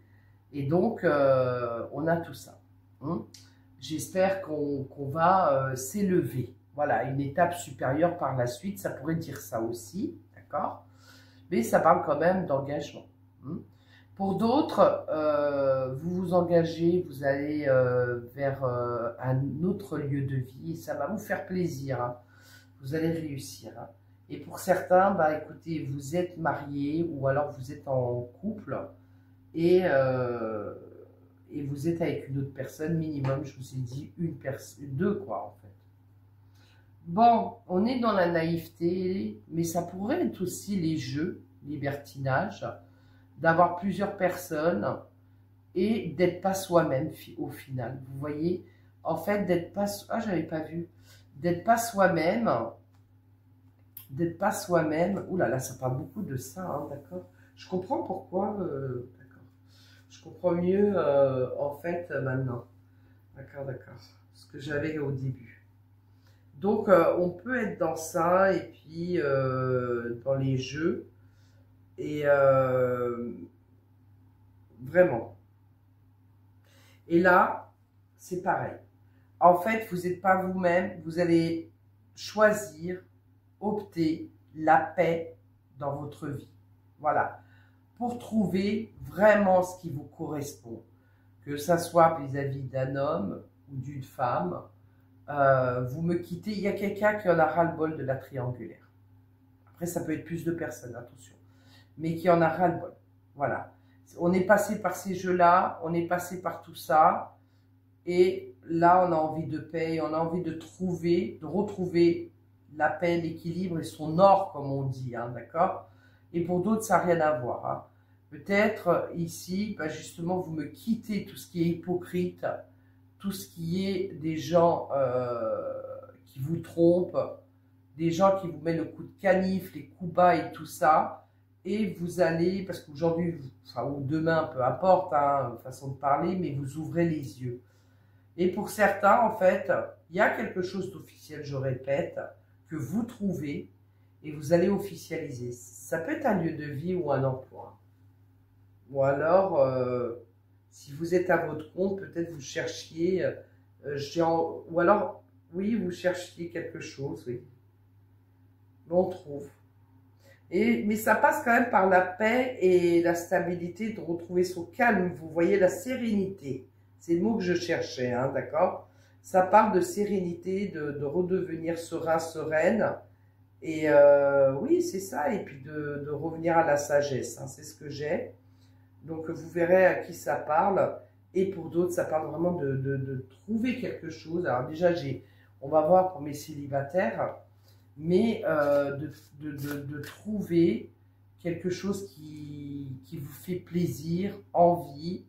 et donc, on a tout ça, hein. J'espère qu'on va s'élever. Voilà, une étape supérieure par la suite, ça pourrait dire ça aussi, d'accord? Mais ça parle quand même d'engagement, hein. Pour d'autres, vous vous engagez, vous allez vers un autre lieu de vie, et ça va vous faire plaisir, hein. Vous allez réussir, hein. Et pour certains, bah, écoutez, vous êtes mariés ou alors vous êtes en couple et, et vous êtes avec une autre personne, minimum, je vous ai dit, une personne, deux quoi en fait. Bon, on est dans la naïveté, mais ça pourrait être aussi les jeux, libertinage, d'avoir plusieurs personnes et d'être pas soi-même au final. Vous voyez, en fait, d'être pas... Ah, j'avais pas vu. D'être pas soi-même. Ouh là là, ça parle beaucoup de ça, hein, d'accord. Je comprends pourquoi. D'accord. Je comprends mieux, en fait, maintenant. D'accord, d'accord. Ce que j'avais au début. Donc, on peut être dans ça, et puis dans les jeux, et vraiment. Et là, c'est pareil. En fait, vous n'êtes pas vous-même, vous allez choisir, opter la paix dans votre vie. Voilà. Pour trouver vraiment ce qui vous correspond, que ça soit vis-à-vis d'un homme ou d'une femme, vous me quittez, il y a quelqu'un qui en a ras-le-bol de la triangulaire. Après, ça peut être plus de personnes, attention, mais qui en a ras-le-bol. Voilà. On est passé par ces jeux-là, on est passé par tout ça, et là, on a envie de paix, on a envie de retrouver la paix, l'équilibre et son or, comme on dit, hein, d'accord? Et pour d'autres, ça n'a rien à voir, hein. Peut-être ici, bah justement, vous me quittez tout ce qui est hypocrite, tout ce qui est des gens qui vous trompent, des gens qui vous mettent le coup de canif, les coups bas et tout ça, et vous allez, parce qu'aujourd'hui, enfin, ou demain, peu importe, hein, façon de parler, mais vous ouvrez les yeux. Et pour certains, en fait, il y a quelque chose d'officiel, je répète, que vous trouvez et vous allez officialiser. Ça peut être un lieu de vie ou un emploi. Ou alors, si vous êtes à votre compte, peut-être vous cherchiez, ou alors, oui, vous cherchiez quelque chose, oui. On trouve. Mais ça passe quand même par la paix et la stabilité, de retrouver son calme. Vous voyez, la sérénité. C'est le mot que je cherchais, hein, d'accord? Ça parle de sérénité, de redevenir serein, sereine. Et oui, c'est ça. Et puis de revenir à la sagesse, hein, c'est ce que j'ai. Donc vous verrez à qui ça parle. Et pour d'autres, ça parle vraiment de trouver quelque chose. Alors déjà, on va voir pour mes célibataires, mais de trouver quelque chose qui vous fait plaisir, envie.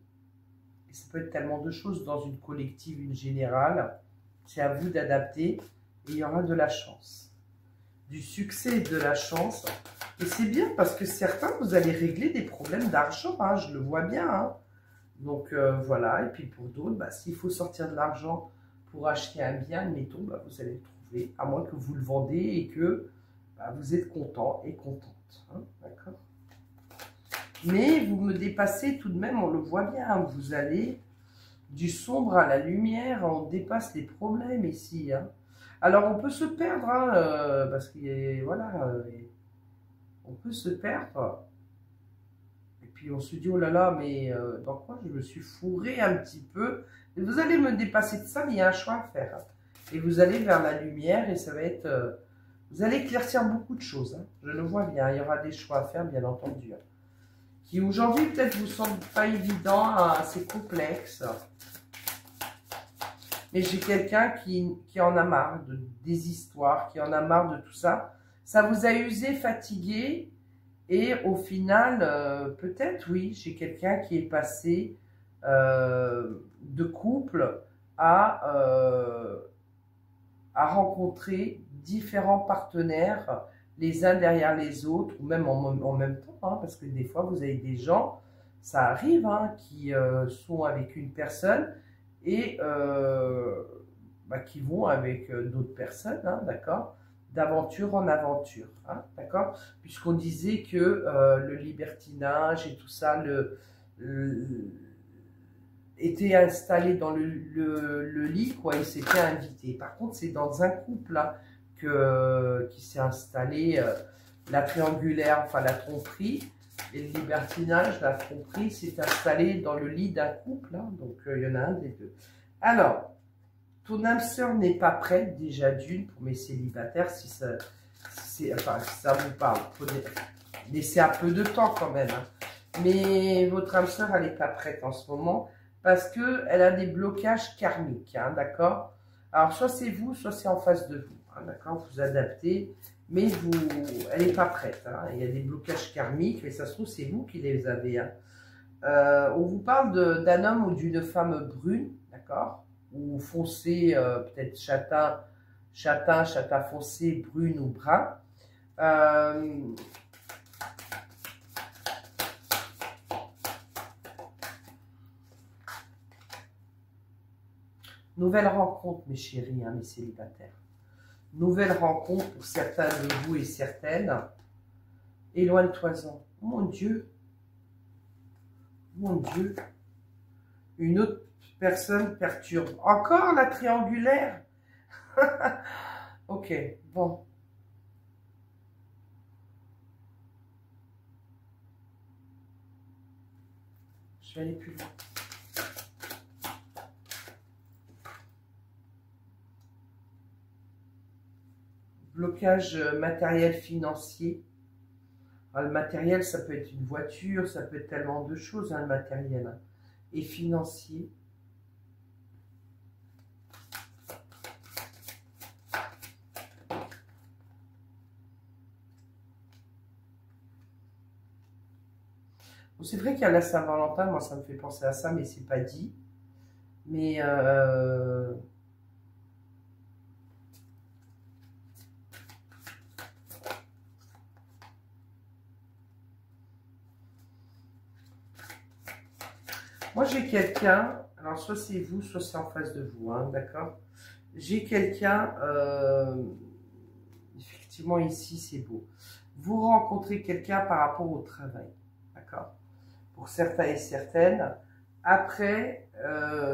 Et ça peut être tellement de choses dans une collective, une générale. C'est à vous d'adapter et il y aura de la chance. Du succès et de la chance. Et c'est bien parce que certains, vous allez régler des problèmes d'argent, hein, je le vois bien. Hein. Donc voilà, et puis pour d'autres, bah, s'il faut sortir de l'argent pour acheter un bien, admettons, bah, vous allez le trouver, à moins que vous le vendez et que bah, vous êtes content et contente. Hein, d'accord? Mais vous me dépassez tout de même, on le voit bien, vous allez du sombre à la lumière, on dépasse les problèmes ici. Hein. Alors on peut se perdre, hein, parce que voilà, on peut se perdre. Et puis on se dit, oh là là, mais dans quoi je me suis fourré un petit peu. Et vous allez me dépasser de ça, mais il y a un choix à faire. Hein. Et vous allez vers la lumière et ça va être... vous allez éclaircir beaucoup de choses. Hein. Je le vois bien, il y aura des choix à faire, bien entendu. Hein. Qui aujourd'hui peut-être vous semblent pas évidents, assez complexes. Mais j'ai quelqu'un qui en a marre des histoires, qui en a marre de tout ça. Ça vous a usé, fatigué. Et au final, peut-être, oui, j'ai quelqu'un qui est passé de couple à rencontrer différents partenaires, les uns derrière les autres, ou même en même temps, hein, parce que des fois, vous avez des gens, ça arrive, hein, qui sont avec une personne et bah, qui vont avec d'autres personnes, hein, d'accord, d'aventure en aventure, hein, d'accord, puisqu'on disait que le libertinage et tout ça était installé dans le lit, quoi, et s'était invité. Par contre, c'est dans un couple là qui s'est installé la triangulaire, enfin la tromperie, et le libertinage, la tromperie, s'est installé dans le lit d'un couple, hein, donc il y en a un des deux. Alors, ton âme sœur n'est pas prête, déjà d'une, pour mes célibataires, si ça vous parle. Il faut laisser un peu de temps quand même. Hein. Mais votre âme sœur, elle n'est pas prête en ce moment parce qu'elle a des blocages karmiques, hein, d'accord? Alors, soit c'est vous, soit c'est en face de vous, hein, d'accord? Vous adaptez, mais elle n'est pas prête. Hein. Il y a des blocages karmiques, mais ça se trouve, c'est vous qui les avez. Hein. On vous parle d'un homme ou d'une femme brune, d'accord? Ou foncé, peut-être châtain foncé, brune ou brun. Nouvelle rencontre, mes chéris, hein, mes célibataires. Nouvelle rencontre pour certains de vous et certaines. Éloigne-toi-en. Mon Dieu. Mon Dieu. Une autre personne perturbe. Encore la triangulaire. Ok, bon. Je vais aller plus loin. Blocage matériel financier. Alors, le matériel, ça peut être une voiture, ça peut être tellement de choses, hein, le matériel. Hein. Et financier. Bon, c'est vrai qu'il y a la Saint-Valentin, moi ça me fait penser à ça, mais c'est pas dit. Mais moi j'ai quelqu'un, alors soit c'est vous, soit c'est en face de vous, hein, d'accord? J'ai quelqu'un, effectivement ici c'est beau. Vous rencontrez quelqu'un par rapport au travail, d'accord? Pour certains et certaines. Après,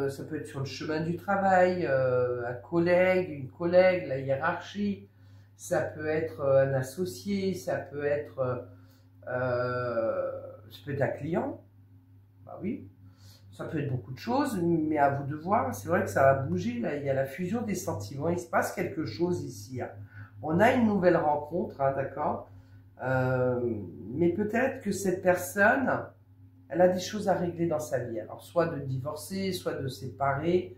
ça peut être sur le chemin du travail, un collègue, une collègue, la hiérarchie. Ça peut être un associé, ça peut être un client. Bah oui, ça peut être beaucoup de choses, mais à vous de voir. C'est vrai que ça va bouger. Là, il y a la fusion des sentiments. Il se passe quelque chose ici. Hein. On a une nouvelle rencontre, hein, d'accord. Mais peut-être que cette personne, elle a des choses à régler dans sa vie. Alors, soit de divorcer, soit de séparer,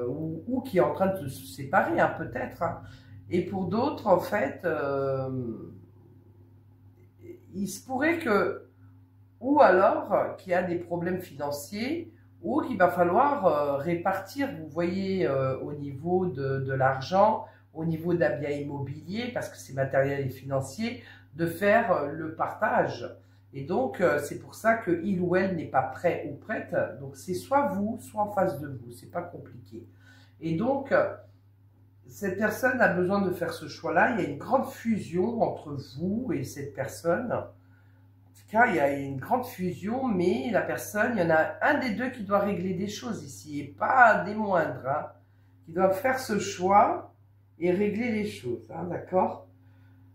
ou qui est en train de se séparer, hein, peut-être. Hein. Et pour d'autres, en fait, il se pourrait que, ou alors qu'il y a des problèmes financiers, ou qu'il va falloir répartir, vous voyez, au niveau de l'argent, au niveau d'un bien immobilier, parce que c'est matériel et financier, de faire le partage. Et donc, c'est pour ça que il ou elle n'est pas prêt ou prête. Donc, c'est soit vous, soit en face de vous. C'est pas compliqué. Et donc, cette personne a besoin de faire ce choix-là. Il y a une grande fusion entre vous et cette personne. En tout cas, il y a une grande fusion, mais la personne, il y en a un des deux qui doit régler des choses ici, et pas des moindres, hein, qui doit faire ce choix et régler les choses, hein, d'accord?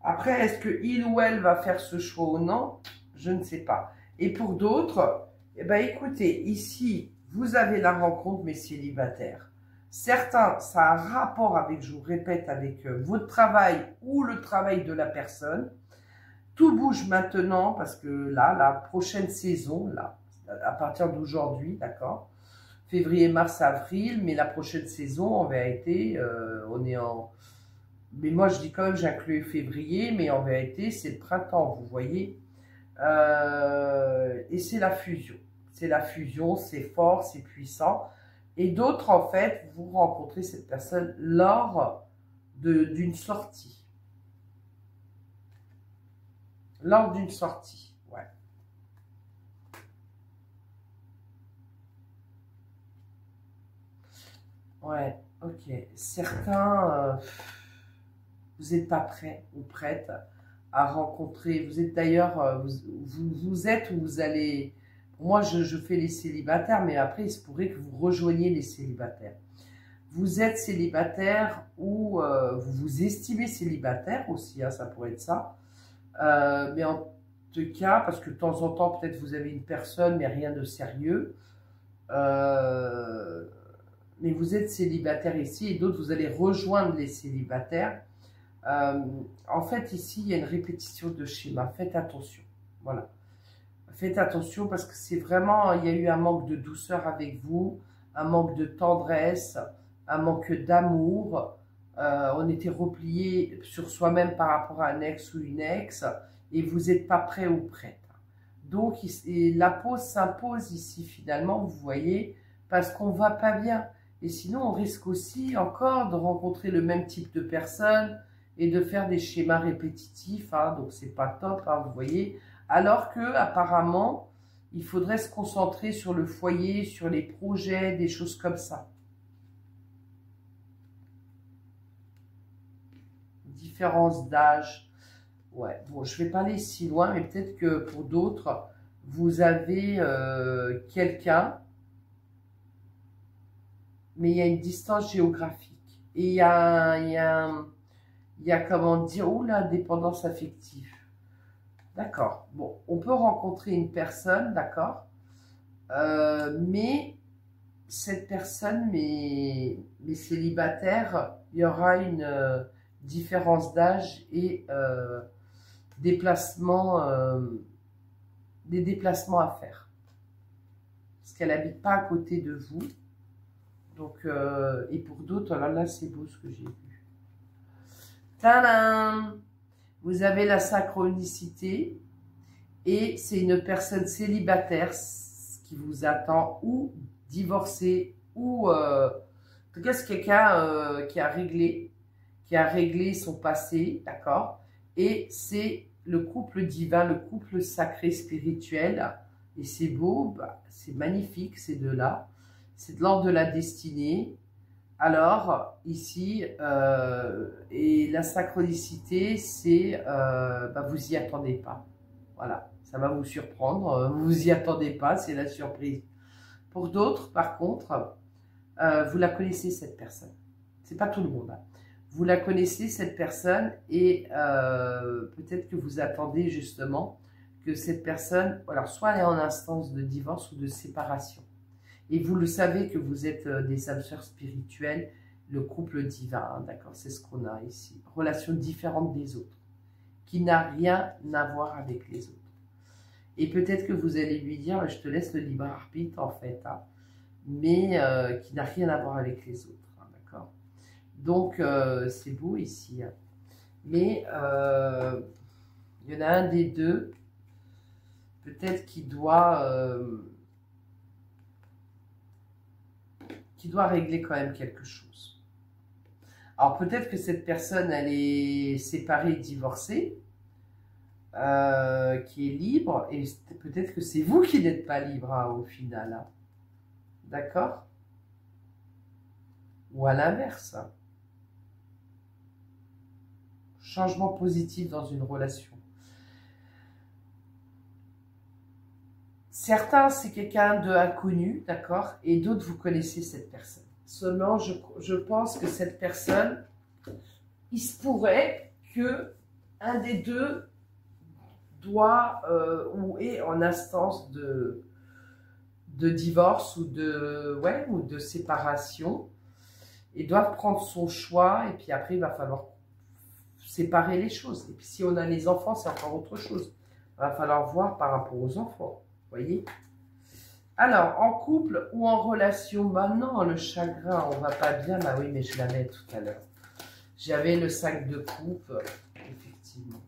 Après, est-ce que il ou elle va faire ce choix ou non? Je ne sais pas. Et pour d'autres, eh ben, écoutez, ici, vous avez la rencontre, mais célibataire. Certains, ça a un rapport avec, je vous répète, avec votre travail ou le travail de la personne. Tout bouge maintenant parce que là, la prochaine saison, là, à partir d'aujourd'hui, d'accord, février, mars, avril, mais la prochaine saison, en vérité, on est en... Mais moi, je dis quand même, j'inclus février, mais en vérité, c'est le printemps, vous voyez. Et c'est la fusion. C'est la fusion, c'est fort, c'est puissant. Et d'autres, en fait, vous rencontrez cette personne lors d'une sortie. Lors d'une sortie, ouais. Ouais, ok. Certains, vous n'êtes pas prêts ou prêtes à rencontrer. Vous êtes d'ailleurs, vous êtes ou vous allez... Moi, je fais les célibataires, mais après, il se pourrait que vous rejoigniez les célibataires. Vous êtes célibataire ou vous vous estimez célibataire aussi, hein, ça pourrait être ça. Mais en tout cas, parce que de temps en temps, peut-être vous avez une personne, mais rien de sérieux. Mais vous êtes célibataire ici et d'autres, vous allez rejoindre les célibataires. En fait, ici, il y a une répétition de schéma. Faites attention. Voilà. Faites attention parce que c'est vraiment, il y a eu un manque de douceur avec vous, un manque de tendresse, un manque d'amour. On était replié sur soi-même par rapport à un ex ou une ex et vous n'êtes pas prêt ou prête. Donc, la pause s'impose ici finalement, vous voyez, parce qu'on ne va pas bien. Et sinon, on risque aussi encore de rencontrer le même type de personne et de faire des schémas répétitifs. Hein, donc, c'est pas top, hein, vous voyez. Alors que apparemment, il faudrait se concentrer sur le foyer, sur les projets, des choses comme ça. différence d'âge. Ouais, bon, je vais pas aller si loin, mais peut-être que pour d'autres, vous avez quelqu'un, mais il y a une distance géographique. Et il y a comment dire, oh la dépendance affective. D'accord. Bon, on peut rencontrer une personne, d'accord, mais cette personne, mais célibataire, il y aura une différence d'âge et déplacement, des déplacements à faire. Parce qu'elle n'habite pas à côté de vous. Donc, et pour d'autres, alors là, c'est beau ce que j'ai vu. Tadam! Vous avez la synchronicité et c'est une personne célibataire qui vous attend ou divorcée ou en tout cas c'est quelqu'un qui a réglé son passé, d'accord, et c'est le couple divin, le couple sacré spirituel et c'est beau, bah, c'est magnifique ces deux-là, c'est de l'ordre de la destinée. Alors, ici, et la synchronicité, c'est, bah, vous y attendez pas. Voilà, ça va vous surprendre, vous vous y attendez pas, c'est la surprise. Pour d'autres, par contre, vous la connaissez cette personne. C'est pas tout le monde. Hein. Vous la connaissez cette personne et peut-être que vous attendez justement que cette personne, alors soit elle est en instance de divorce ou de séparation. Et vous le savez que vous êtes des âmes sœurs spirituelles, le couple divin, hein, d'accord, c'est ce qu'on a ici. Relation différente des autres, qui n'a rien à voir avec les autres. Et peut-être que vous allez lui dire, je te laisse le libre arbitre en fait, hein, mais qui n'a rien à voir avec les autres, hein, d'accord. Donc c'est beau ici, hein. Mais il y en a un des deux, peut-être qui doit régler quand même quelque chose. Alors peut-être que cette personne, elle est séparée, divorcée, qui est libre, et peut-être que c'est vous qui n'êtes pas libre hein, au final. Hein. D'accord? Ou à l'inverse. Hein. Changement positif dans une relation. Certains, c'est quelqu'un de inconnu, d'accord? Et d'autres, vous connaissez cette personne. Seulement, je pense que cette personne, il se pourrait que un des deux doit ou est en instance de divorce ou de séparation et doivent prendre son choix et puis après, il va falloir séparer les choses. Et puis, si on a les enfants, c'est encore autre chose. Il va falloir voir par rapport aux enfants. Voyez. Alors, en couple ou en relation, bah non, le chagrin, on va pas bien, bah oui, mais je l'avais tout à l'heure. J'avais le 5 de coupe, effectivement.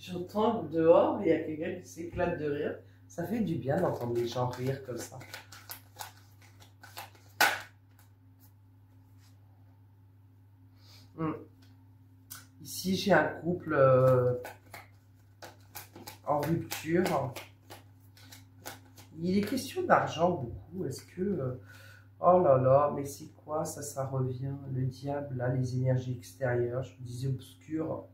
J'entends dehors, il y a quelqu'un qui s'éclate de rire. Ça fait du bien d'entendre les gens rire comme ça. Ici, j'ai un couple en rupture. Il est question d'argent beaucoup. Est-ce que... oh là là, mais c'est quoi ça? Ça revient. Le diable, là, les énergies extérieures. Je me disais obscures.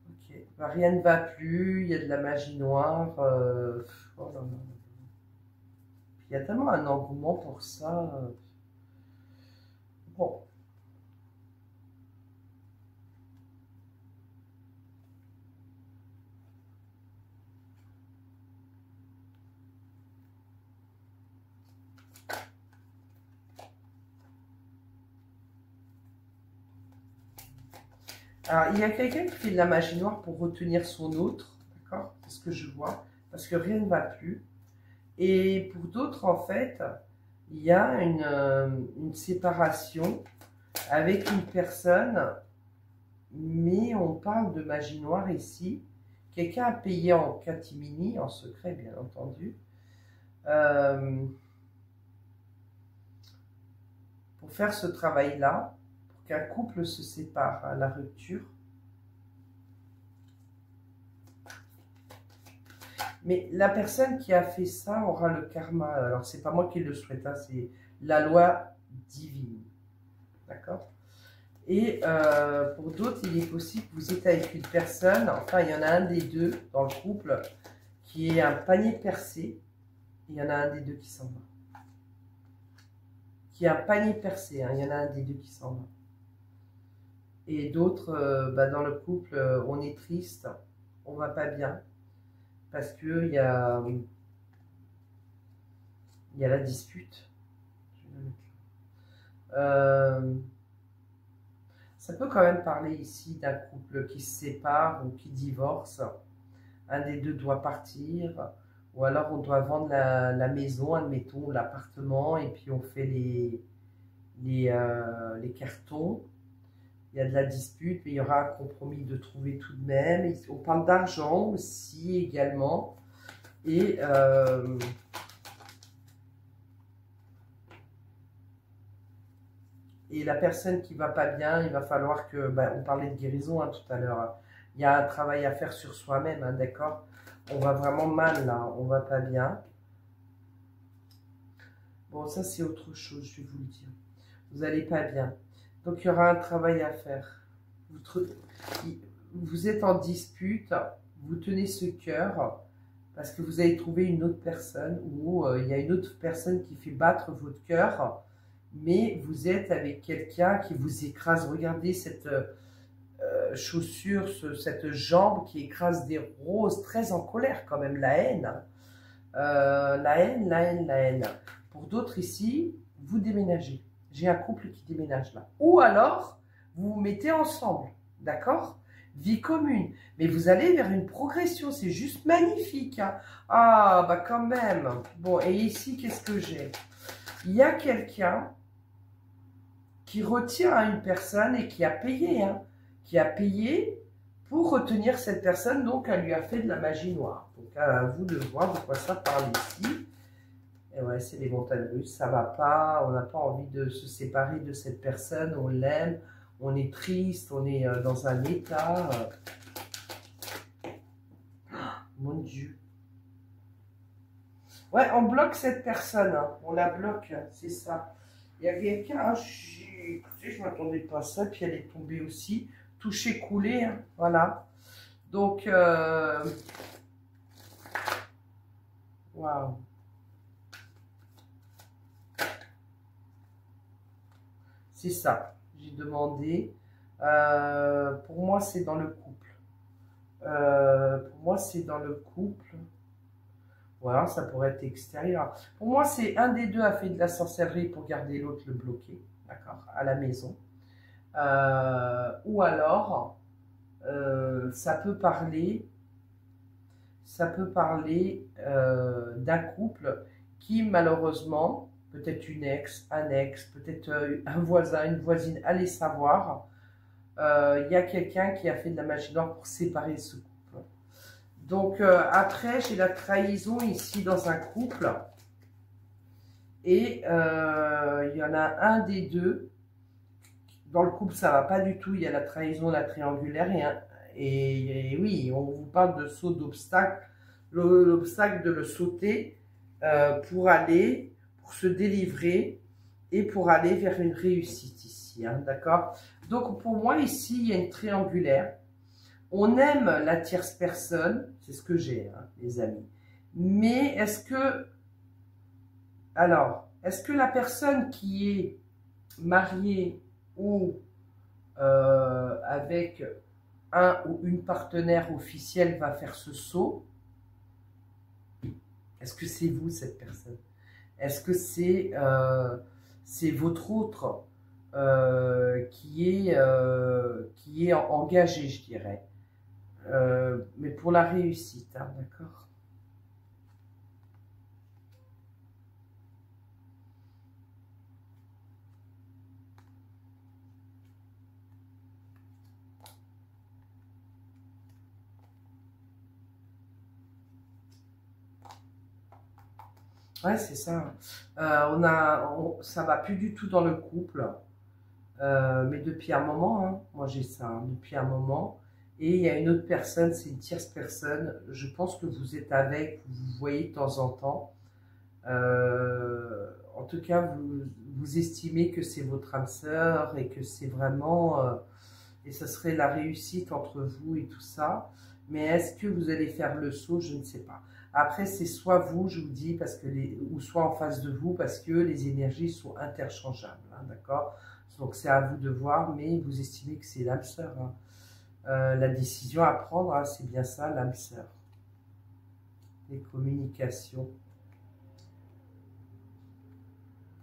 Ok. Bah, rien ne va plus. Il y a de la magie noire. Oh là là. Il y a tellement un engouement pour ça. Bon. Alors, il y a quelqu'un qui fait de la magie noire pour retenir son autre, d'accord? C'est ce que je vois, parce que rien ne va plus. Et pour d'autres, en fait, il y a une séparation. avec une personne, mais on parle de magie noire ici. Quelqu'un a payé en catimini, en secret bien entendu, pour faire ce travail-là, pour qu'un couple se sépare à la rupture. Mais la personne qui a fait ça aura le karma. Alors, c'est pas moi qui le souhaite, hein, c'est la loi divine. D'accord? Et pour d'autres, il est possible que vous êtes avec une personne, enfin, il y en a un des deux dans le couple qui est un panier percé, et il y en a un des deux qui s'en va. Qui a un panier percé, hein, il y en a un des deux qui s'en va. Et d'autres, dans le couple, on est triste, on va pas bien, parce que il y a la dispute. Ça peut quand même parler ici d'un couple qui se sépare ou qui divorce. Un des deux doit partir, ou alors on doit vendre la maison, admettons, l'appartement, et puis on fait les cartons. Il y a de la dispute, mais il y aura un compromis de trouver tout de même. Et on parle d'argent aussi également. Et la personne qui va pas bien, il va falloir que, on parlait de guérison hein, tout à l'heure, il y a un travail à faire sur soi-même, hein, d'accord? On va vraiment mal là, on va pas bien. Bon, ça c'est autre chose, je vais vous le dire. Vous allez pas bien. Donc il y aura un travail à faire. Vous êtes en dispute, vous tenez ce cœur, parce que vous avez trouvé une autre personne, ou il y a une autre personne qui fait battre votre cœur, mais vous êtes avec quelqu'un qui vous écrase. Regardez cette chaussure, cette jambe qui écrase des roses, très en colère quand même, la haine. La haine, la haine, la haine. Pour d'autres ici, vous déménagez. J'ai un couple qui déménage là. Ou alors, vous vous mettez ensemble, d'accord? Vie commune. Mais vous allez vers une progression, c'est juste magnifique. Hein. Ah, bah quand même. Bon, et ici, qu'est-ce que j'ai? Il y a quelqu'un qui retient à une personne et qui a payé, hein, qui a payé pour retenir cette personne, donc elle lui a fait de la magie noire. Donc à vous de voir de quoi ça parle ici. Et ouais, c'est les montagnes russes, ça va pas, on n'a pas envie de se séparer de cette personne, on l'aime, on est triste, on est dans un état. Mon Dieu. Ouais, on bloque cette personne, hein, on la bloque, c'est ça. Il y a quelqu'un, écoutez, je ne m'attendais pas à ça, puis elle est tombée aussi, touchée, coulée, hein, voilà. Donc, waouh. C'est ça, j'ai demandé. Pour moi, c'est dans le couple. Pour moi, c'est dans le couple. Voilà, ça pourrait être extérieur. Pour moi, c'est un des deux a fait de la sorcellerie pour garder l'autre le bloqué, d'accord, à la maison. Ou alors, ça peut parler d'un couple qui, malheureusement, peut-être une ex, un ex, peut-être un voisin, une voisine, allez savoir, il y a quelqu'un qui a fait de la magie noire pour séparer ce couple. Donc après, j'ai la trahison ici dans un couple. Et il y en a un des deux. Dans le couple, ça va pas du tout. Il y a la trahison, la triangulaire. Et oui, on vous parle de saut d'obstacle. L'obstacle de le sauter pour se délivrer et pour aller vers une réussite ici. Hein, d'accord? Donc pour moi, ici, il y a une triangulaire. On aime la tierce personne, c'est ce que j'ai, hein, les amis. Mais est-ce que la personne qui est mariée ou avec un ou une partenaire officielle va faire ce saut? Est-ce que c'est vous, cette personne? Est-ce que c'est votre autre qui est engagé, je dirais? Mais pour la réussite, hein, d'accord? Ouais, c'est ça. Ça va plus du tout dans le couple. Mais depuis un moment, hein, moi j'ai ça, hein, depuis un moment. Et il y a une autre personne, c'est une tierce personne. Je pense que vous êtes avec, vous vous voyez de temps en temps. En tout cas, vous estimez que c'est votre âme sœur et que c'est vraiment, et ça serait la réussite entre vous et tout ça. Mais est-ce que vous allez faire le saut? Je ne sais pas. Après, c'est soit vous, je vous dis, parce que ou soit en face de vous, parce que les énergies sont interchangeables, hein, d'accord? Donc c'est à vous de voir, mais vous estimez que c'est l'âme sœur, hein. La décision à prendre, hein, c'est bien ça, l'âme sœur. Les communications,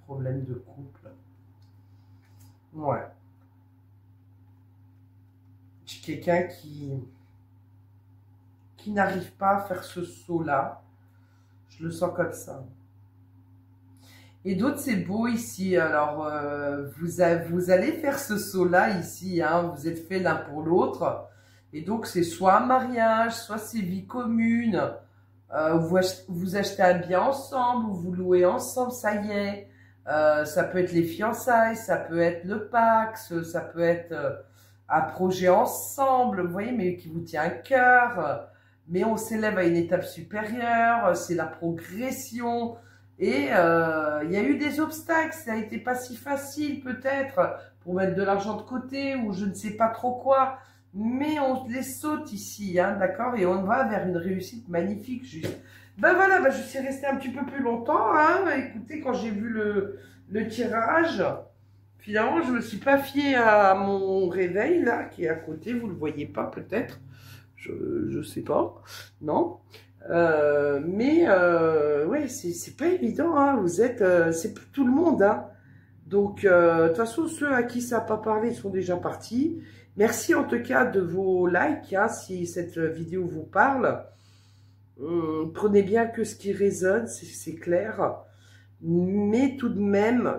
problèmes de couple. Ouais. J'ai quelqu'un qui n'arrive pas à faire ce saut-là. Je le sens comme ça. Et d'autres, c'est beau ici. Alors, vous allez faire ce saut-là ici, hein. Vous êtes fait l'un pour l'autre. Et donc, c'est soit un mariage, soit c'est vie commune. Vous achetez un bien ensemble, ou vous louez ensemble, ça y est. Ça peut être les fiançailles, ça peut être le Pax, ça peut être un projet ensemble, vous voyez, mais qui vous tient à cœur. Mais on s'élève à une étape supérieure, c'est la progression. Et il y a eu des obstacles, ça a été pas si facile peut-être pour mettre de l'argent de côté ou je ne sais pas trop quoi. Mais on les saute ici, hein, d'accord? Et on va vers une réussite magnifique, juste. Ben voilà, ben je suis restée un petit peu plus longtemps, hein. Écoutez, quand j'ai vu le tirage, finalement, je ne me suis pas fiée à mon réveil, là, qui est à côté. Vous ne le voyez pas, peut-être. Je sais pas. Non. Ouais, c'est pas évident, hein. Vous êtes, c'est plus tout le monde, hein. Donc, de toute façon, ceux à qui ça n'a pas parlé sont déjà partis. Merci en tout cas de vos likes, hein, si cette vidéo vous parle. Prenez bien que ce qui résonne, c'est clair. Mais tout de même,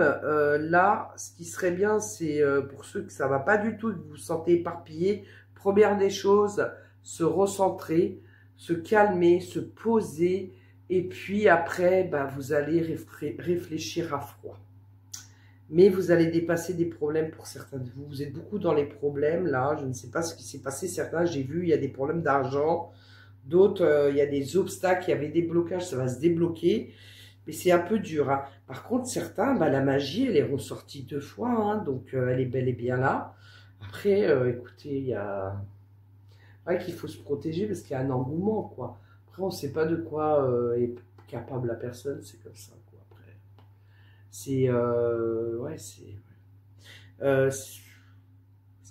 là, ce qui serait bien, c'est pour ceux que ça va pas du tout, que vous vous sentez éparpillé, première des choses, se recentrer, se calmer, se poser, et puis après, bah, vous allez réfléchir à froid. Mais vous allez dépasser des problèmes pour certains de vous. Vous êtes beaucoup dans les problèmes, là. Je ne sais pas ce qui s'est passé. Certains, j'ai vu, il y a des problèmes d'argent. D'autres, il y a des obstacles, il y avait des blocages, ça va se débloquer. Mais c'est un peu dur, hein. Par contre, certains, bah, la magie, elle est ressortie 2 fois, hein, donc elle est bel et bien là. Après, écoutez, il y a... Ouais, qu'il faut se protéger parce qu'il y a un engouement, quoi. Après, on ne sait pas de quoi est capable la personne, c'est comme ça, quoi. Après, c'est... ouais, c'est... Parce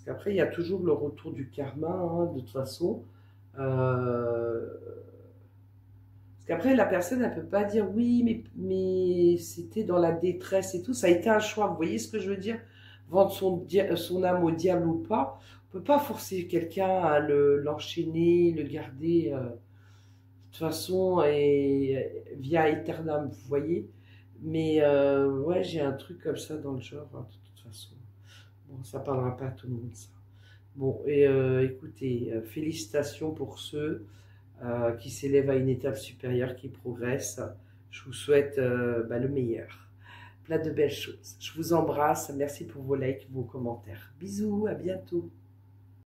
qu'après, il y a toujours le retour du karma, hein, de toute façon. Parce qu'après, la personne, elle ne peut pas dire oui, mais c'était dans la détresse et tout. Ça a été un choix. Vous voyez ce que je veux dire? Vendre son âme au diable ou pas. On ne peut pas forcer quelqu'un à l'enchaîner, le garder de toute façon et via Eternam, vous voyez? Mais ouais, j'ai un truc comme ça dans le genre, hein, de toute façon. Bon, ça ne parlera pas à tout le monde, ça. Bon, et écoutez, félicitations pour ceux qui s'élèvent à une étape supérieure, qui progressent. Je vous souhaite bah, le meilleur. Plein de belles choses. Je vous embrasse. Merci pour vos likes, vos commentaires. Bisous, à bientôt.